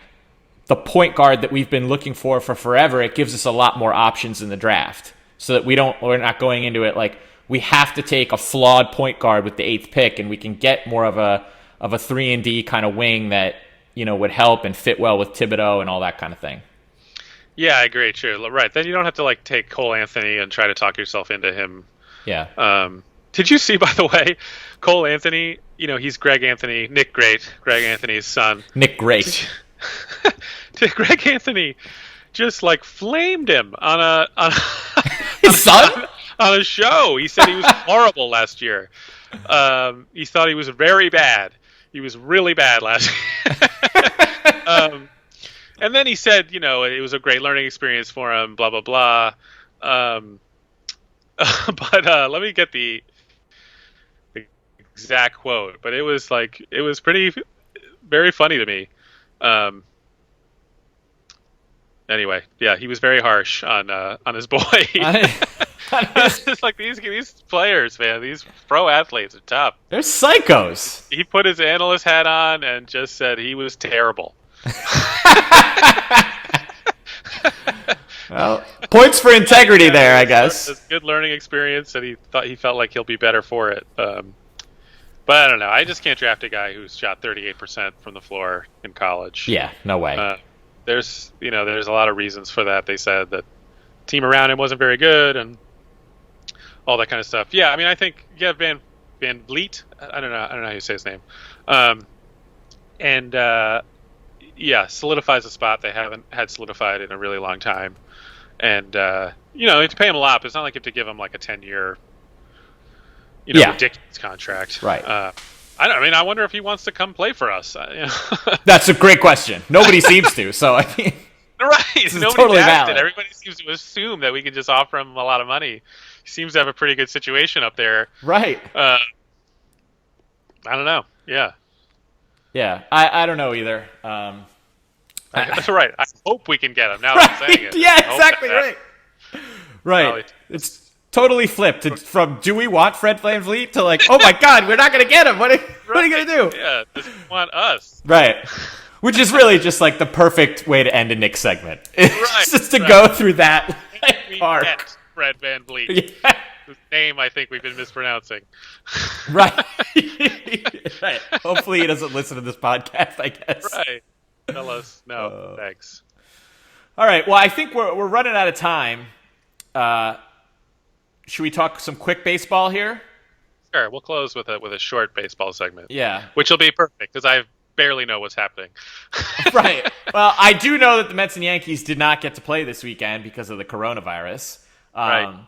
the point guard that we've been looking for forever, it gives us a lot more options in the draft, so that we're not going into it like we have to take a flawed point guard with the 8th pick, and we can get more of a 3-and-D kind of wing that would help and fit well with Thibodeau and all that kind of thing. Yeah, I agree. True. Right. Then you don't have to like take Cole Anthony and try to talk yourself into him. Yeah. Did you see, by the way, Cole Anthony? He's Greg Anthony's son. Nick Great. Greg Anthony just like flamed him on his son on a show. He said he was horrible last year. He thought he was very bad. He was really bad last year. And then he said, it was a great learning experience for him, blah, blah, blah. But let me get the exact quote. But it was very funny to me. Anyway, yeah, he was very harsh on his boy. It's just like these players, man. These pro athletes are tough. They're psychos. He put his analyst hat on and just said he was terrible. Well, points for integrity there, I guess. It's a good learning experience, and he felt like he'll be better for it. But I don't know. I just can't draft a guy who's shot 38% from the floor in college. Yeah, no way. There's a lot of reasons for that. They said that the team around him wasn't very good and all that kind of stuff. Yeah, I mean, I think you have Van Vliet. I don't know. I don't know how you say his name. Um, and yeah, solidifies a spot they haven't had solidified in a really long time. And you know, you have to pay him a lot, but it's not like you have to give him like a 10-year, Yeah, ridiculous contract. right. I don't. I mean, I wonder if he wants to come play for us. That's a great question. Nobody seems to. So I mean, Right. this is Nobody's totally asked valid. it. Everybody seems to assume that we can just offer him a lot of money. He seems to have a pretty good situation up there. Right. I don't know. Yeah. Yeah. I don't know either. That's right. I hope we can get him. Now that I'm saying Right. it. Yeah, I hope exactly that- right. Right. It's totally flipped. It's from do we want Fred VanVleet to like, oh my God, we're not going to get him. What are you going to do? Yeah. Does he want us? Right. Which is really just like the perfect way to end a Knicks segment. It's Right, just to right. go through that We arc. get Fred Van Vliet. Yeah. Whose name I think we've been mispronouncing. Right. Right. Hopefully he doesn't listen to this podcast, I guess. Right. Tell us. No. Thanks. All right. Well, I think we're running out of time. Should we talk some quick baseball here? Sure. We'll close with a short baseball segment. Yeah. Which will be perfect because I barely know what's happening. Right. Well, I do know that the Mets and Yankees did not get to play this weekend because of the coronavirus. Right.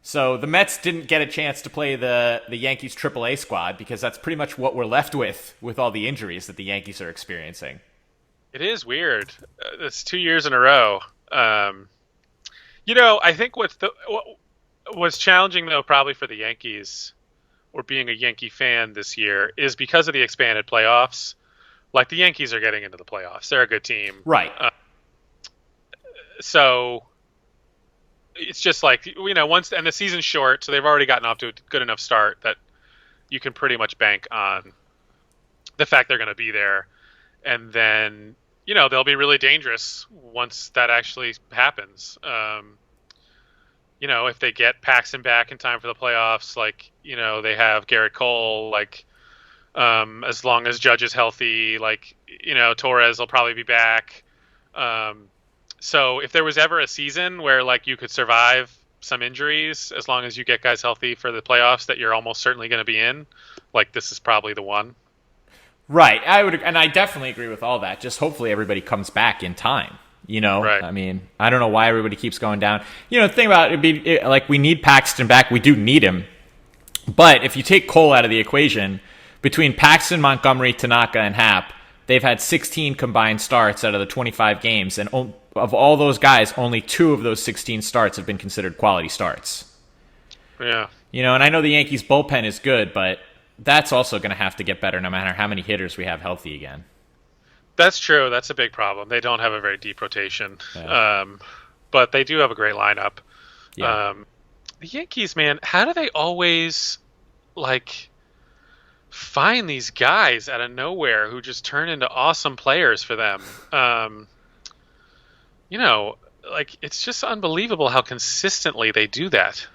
So the Mets didn't get a chance to play the Yankees AAA squad because that's pretty much what we're left with all the injuries that the Yankees are experiencing. It is weird. It's 2 years in a row. I think what was challenging though, probably for the Yankees, or being a Yankee fan this year, is because of the expanded playoffs. Like the Yankees are getting into the playoffs; they're a good team, Right. So it's just like once and the season's short, so they've already gotten off to a good enough start that you can pretty much bank on the fact they're going to be there, and then they'll be really dangerous once that actually happens. If they get Paxton back in time for the playoffs, like they have Garrett Cole, like as long as Judge is healthy, like Torres will probably be back. So if there was ever a season where like you could survive some injuries as long as you get guys healthy for the playoffs that you're almost certainly going to be in, like this is probably the one. Right. I definitely agree with all that. Just hopefully everybody comes back in time. Right. I mean, I don't know why everybody keeps going down. The thing about like we need Paxton back. We do need him. But if you take Cole out of the equation, between Paxton, Montgomery, Tanaka, and Happ, they've had 16 combined starts out of the 25 games. And of all those guys, only 2 of those 16 starts have been considered quality starts. Yeah. And I know the Yankees bullpen is good, but that's also going to have to get better no matter how many hitters we have healthy again. That's true. That's a big problem. They don't have a very deep rotation, Yeah. but they do have a great lineup. Yeah. The Yankees, man, how do they always like find these guys out of nowhere who just turn into awesome players for them? Like it's just unbelievable how consistently they do that.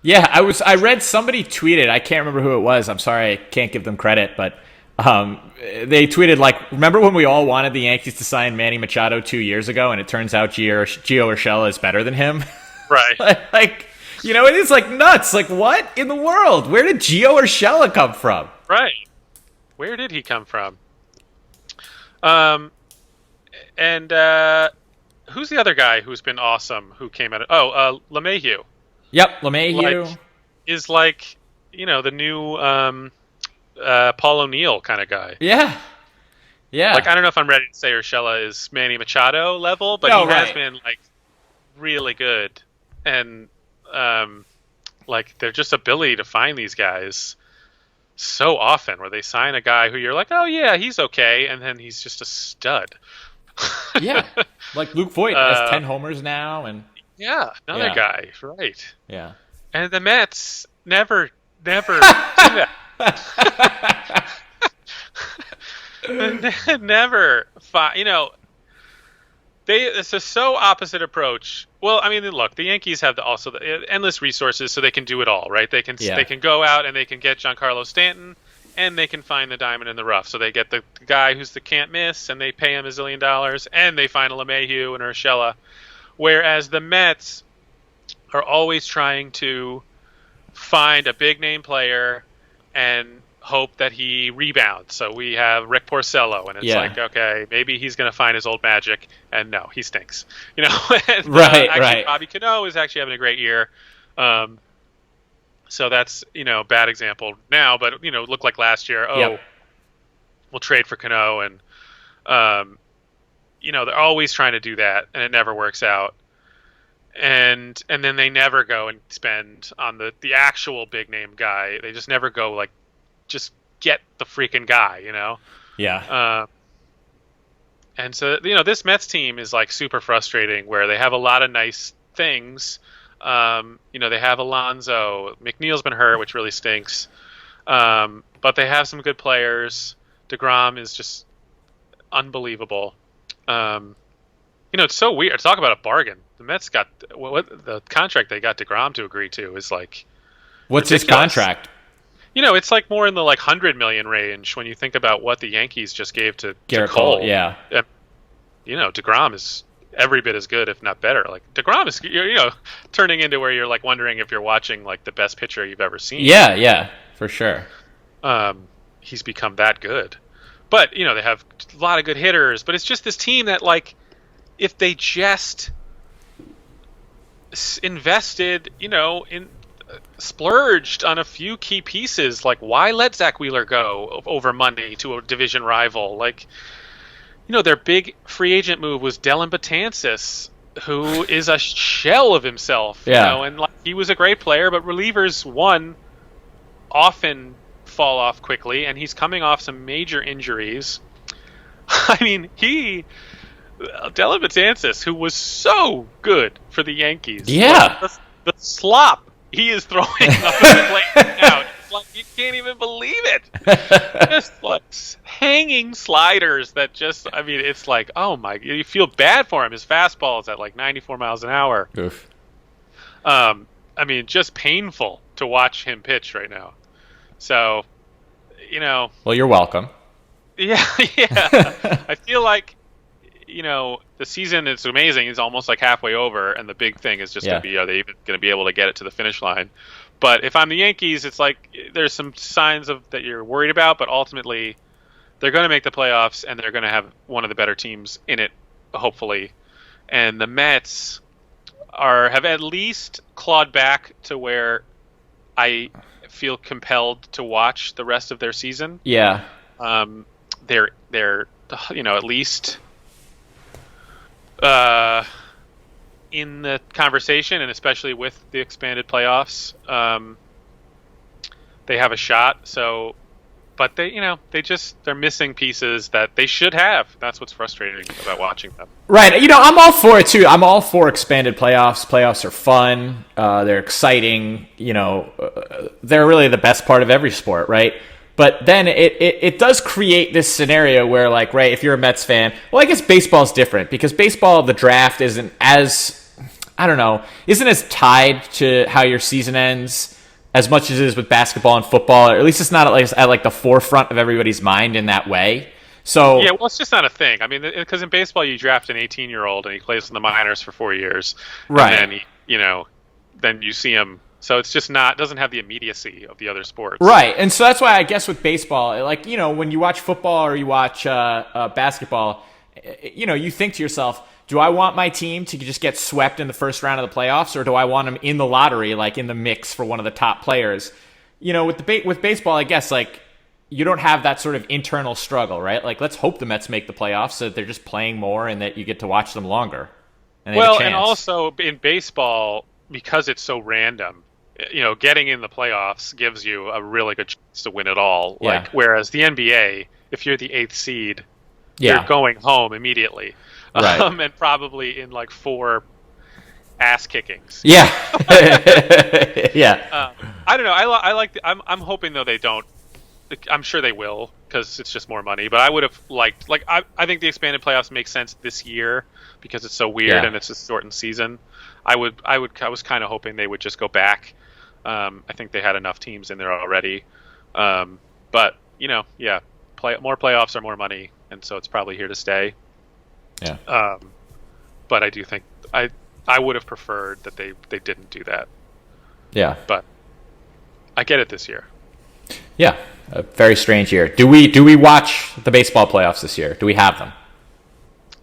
Yeah, I read somebody tweeted, I can't remember who it was. I'm sorry, I can't give them credit, but they tweeted like, remember when we all wanted the Yankees to sign Manny Machado 2 years ago, and it turns out Gio Urshela is better than him? Right. Like, it is like nuts. Like, what in the world? Where did Gio Urshela come from? Right. Where did he come from? And who's the other guy who's been awesome who came out of... LeMahieu. Yep, LeMahieu. Is like, the new Paul O'Neill kind of guy. Yeah. Yeah. Like, I don't know if I'm ready to say Urshela is Manny Machado level, but No, he has right. been, like, really good. And, like, their just ability to find these guys so often where they sign a guy who you're like, oh, yeah, he's okay, and then he's just a stud. Yeah. Like Luke Voigt has 10 homers now, and... Yeah, another Yeah. guy, right. Yeah. And the Mets never do that. Never it's a so opposite approach. Well, I mean, look, the Yankees have also the endless resources, so they can do it all, right? They can go out and they can get Giancarlo Stanton, and they can find the diamond in the rough. So they get the guy who's the can't miss, and they pay him $1 zillion, and they find a LeMahieu and Urshela. Whereas the Mets are always trying to find a big name player and hope that he rebounds. So we have Rick Porcello, and it's like, okay, maybe he's going to find his old magic, and no, he stinks. And, actually, Bobby Cano is actually having a great year. So that's, bad example now, but, looked like last year, we'll trade for Cano, and, they're always trying to do that, and it never works out. And then they never go and spend on the actual big name guy. They just never go, like, just get the freaking guy, Yeah. And so, this Mets team is, like, super frustrating, where they have a lot of nice things. They have Alonso. McNeil's been hurt, which really stinks. But they have some good players. DeGrom is just unbelievable. It's so weird. Talk about a bargain. The Mets got what the contract they got DeGrom to agree to is like. What's ridiculous. His contract? It's like more in the like 100 million range when you think about what the Yankees just gave to Garrett Cole. Yeah. DeGrom is every bit as good, if not better. Like DeGrom is, turning into where you're like wondering if you're watching like the best pitcher you've ever seen. Yeah, for sure. He's become that good. But, they have a lot of good hitters. But it's just this team that, like, if they just invested, in splurged on a few key pieces, like, why let Zach Wheeler go over money to a division rival? Like, their big free agent move was Dellin Betances, who is a shell of himself. And like, he was a great player, but relievers, often fall off quickly, and he's coming off some major injuries. I mean, Dellin Betances, who was so good for the Yankees. Yeah. Like, the slop he is throwing up in the plate now. It's like you can't even believe it. Just like hanging sliders that just, it's like, oh my, you feel bad for him. His fastball is at like 94 miles an hour. Oof. Just painful to watch him pitch right now. So, Well, you're welcome. Yeah. I feel like, the season is amazing. It's almost like halfway over, and the big thing is just going to be, are they even going to be able to get it to the finish line? But if I'm the Yankees, it's like there's some signs that you're worried about, but ultimately they're going to make the playoffs, and they're going to have one of the better teams in it, hopefully. And the Mets have at least clawed back to where I feel compelled to watch the rest of their season. Yeah. They're at least in the conversation, and especially with the expanded playoffs, they have a shot. So, but they're missing pieces that they should have. That's what's frustrating about watching them. Right. I'm all for it too. I'm all for expanded playoffs. Playoffs are fun. They're exciting. They're really the best part of every sport, right? But then it does create this scenario where, like, right, if you're a Mets fan, well, I guess baseball's different because baseball, the draft isn't as tied to how your season ends as much as it is with basketball and football. Or at least it's not at the forefront of everybody's mind in that way. So yeah, well, it's just not a thing. Because in baseball, you draft an 18-year-old and he plays in the minors for 4 years, right? And then then you see him. So it's just doesn't have the immediacy of the other sports. Right. And so that's why I guess with baseball, like, when you watch football or you watch basketball, you think to yourself, do I want my team to just get swept in the first round of the playoffs, or do I want them in the lottery, like in the mix for one of the top players? With baseball, I guess, like, you don't have that sort of internal struggle, right? Like, let's hope the Mets make the playoffs so that they're just playing more and that you get to watch them longer. And and also in baseball, because it's so random, getting in the playoffs gives you a really good chance to win it all. Like, whereas the NBA, if you're the 8th seed, you're going home immediately. Right. And probably in like 4 ass kickings. Yeah. Yeah. I don't know. I like. I'm hoping though they don't. I'm sure they will because it's just more money. But I would have liked. Like I think the expanded playoffs make sense this year because it's so weird and it's a shortened season. I was kind of hoping they would just go back. I think they had enough teams in there already. But more playoffs are more money, and so it's probably here to stay. Yeah. But I do think I would have preferred that they didn't do that. Yeah. But I get it this year. Yeah, a very strange year. Do we watch the baseball playoffs this year? Do we have them?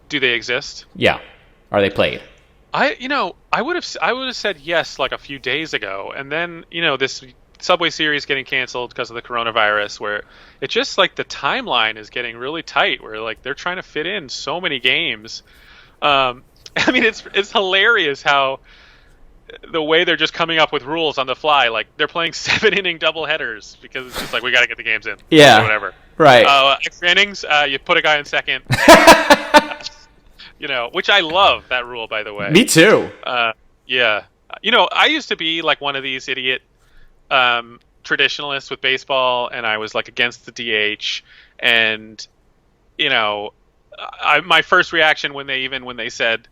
Do they exist? Yeah. Are they played? I would have said yes like a few days ago, and then this Subway Series getting canceled because of the coronavirus, where it just like the timeline is getting really tight, where like they're trying to fit in so many games. I mean, it's hilarious how the way they're just coming up with rules on the fly. Like they're playing 7 inning doubleheaders because it's just like we got to get the games in. Yeah. Or whatever. Right. Extra innings, you put a guy in second. Which I love that rule, by the way. Me too. Yeah. I used to be like one of these idiot traditionalists with baseball, and I was like against the DH. And my first reaction when they said,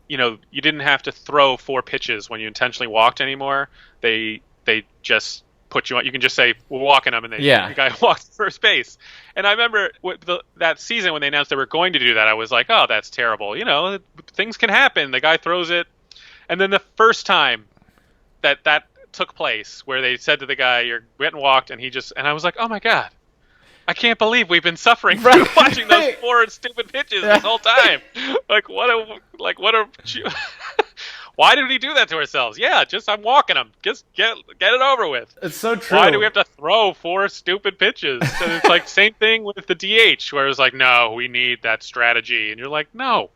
you didn't have to throw 4 pitches when you intentionally walked anymore. They just put you on. You can just say we're walking them, and the guy walks to first base. And I remember that season when they announced they were going to do that, I was like, oh, that's terrible. Things can happen. The guy throws it, and then the first time that took place, where they said to the guy, "You're getting walked," and I was like, oh my god. I can't believe we've been suffering from watching those 4 stupid pitches this whole time. Why did we do that to ourselves? Yeah, I'm walking them. Just get it over with. It's so true. Why do we have to throw 4 stupid pitches? And it's like same thing with the DH, where it was like, no, we need that strategy, and you're like, no.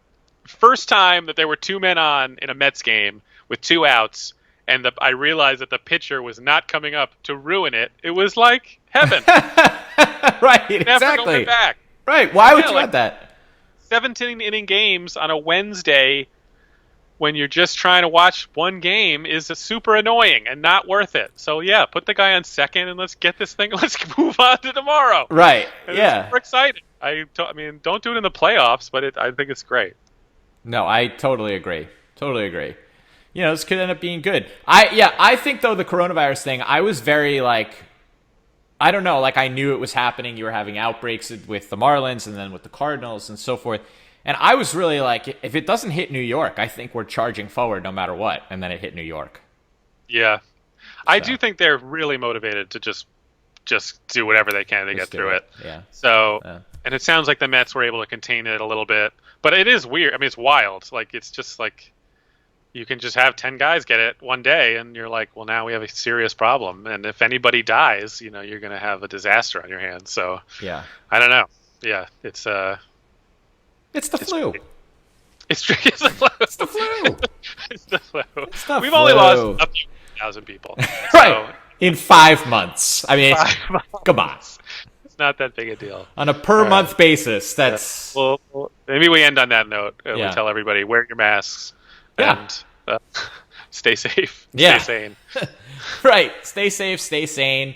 First time that there were 2 men on in a Mets game with 2 outs, and I realized that the pitcher was not coming up to ruin it. It was like heaven. Right, Never exactly. going back. Right, why would you want that? 17-inning games on a Wednesday when you're just trying to watch one game is super annoying and not worth it. So, yeah, put the guy on second and let's get this thing. Let's move on to tomorrow. Right, and yeah. It's super exciting. I mean, don't do it in the playoffs, but I think it's great. No, I totally agree. Totally agree. This could end up being good. I think, though, the coronavirus thing, I was very, I don't know, I knew it was happening. You were having outbreaks with the Marlins and then with the Cardinals and so forth. And I was really like, if it doesn't hit New York, I think we're charging forward no matter what. And then it hit New York. Yeah. I do think they're really motivated to just do whatever they can to get through it. Yeah. So, and it sounds like the Mets were able to contain it a little bit. But it is weird. I mean, it's wild. It's just you can just have 10 guys get it one day, and you're like, well, now we have a serious problem. And if anybody dies, you're going to have a disaster on your hands. So, yeah, I don't know. Yeah, it's the flu. It's the flu. It's the flu. It's the flu. It's the We've flu. only lost a few thousand people. Right. So, in 5 months. I mean, come on. It's not that big a deal. On a per-month basis, that's... Yeah. Well, maybe we end on that note. We tell everybody, wear your masks. Yeah. And stay safe. Yeah. Stay sane. Right. Stay safe. Stay sane.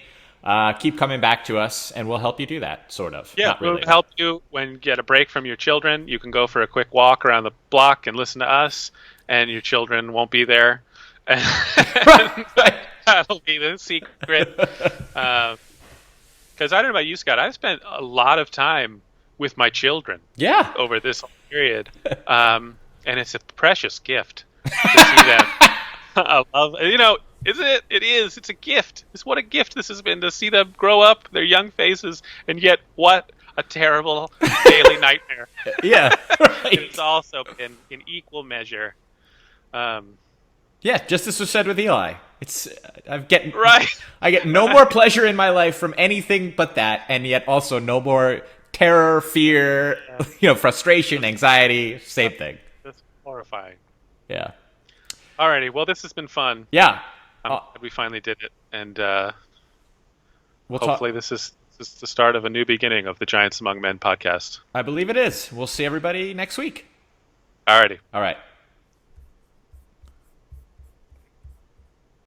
Keep coming back to us, and we'll help you do that, sort of. Yeah, Not really. We'll help you when you get a break from your children. You can go for a quick walk around the block and listen to us, and your children won't be there. That'll be the secret. Because I don't know about you, Scott. I've spent a lot of time with my children. Yeah. Over this whole period. And it's a precious gift to see them. I love, isn't it? It is. It's a gift. What a gift this has been to see them grow up, their young faces, and yet what a terrible daily nightmare. Yeah, right. It's also been in equal measure. Yeah, just as was said with Eli. I get right. no more pleasure in my life from anything but that, and yet also no more terror, fear, frustration, anxiety. Same thing. That's horrifying. Yeah. Alrighty. Well, this has been fun. Yeah. I'm glad we finally did it, and we'll hopefully this is the start of a new beginning of the Giants Among Men podcast. I believe it is. We'll see everybody next week. Alrighty. All right.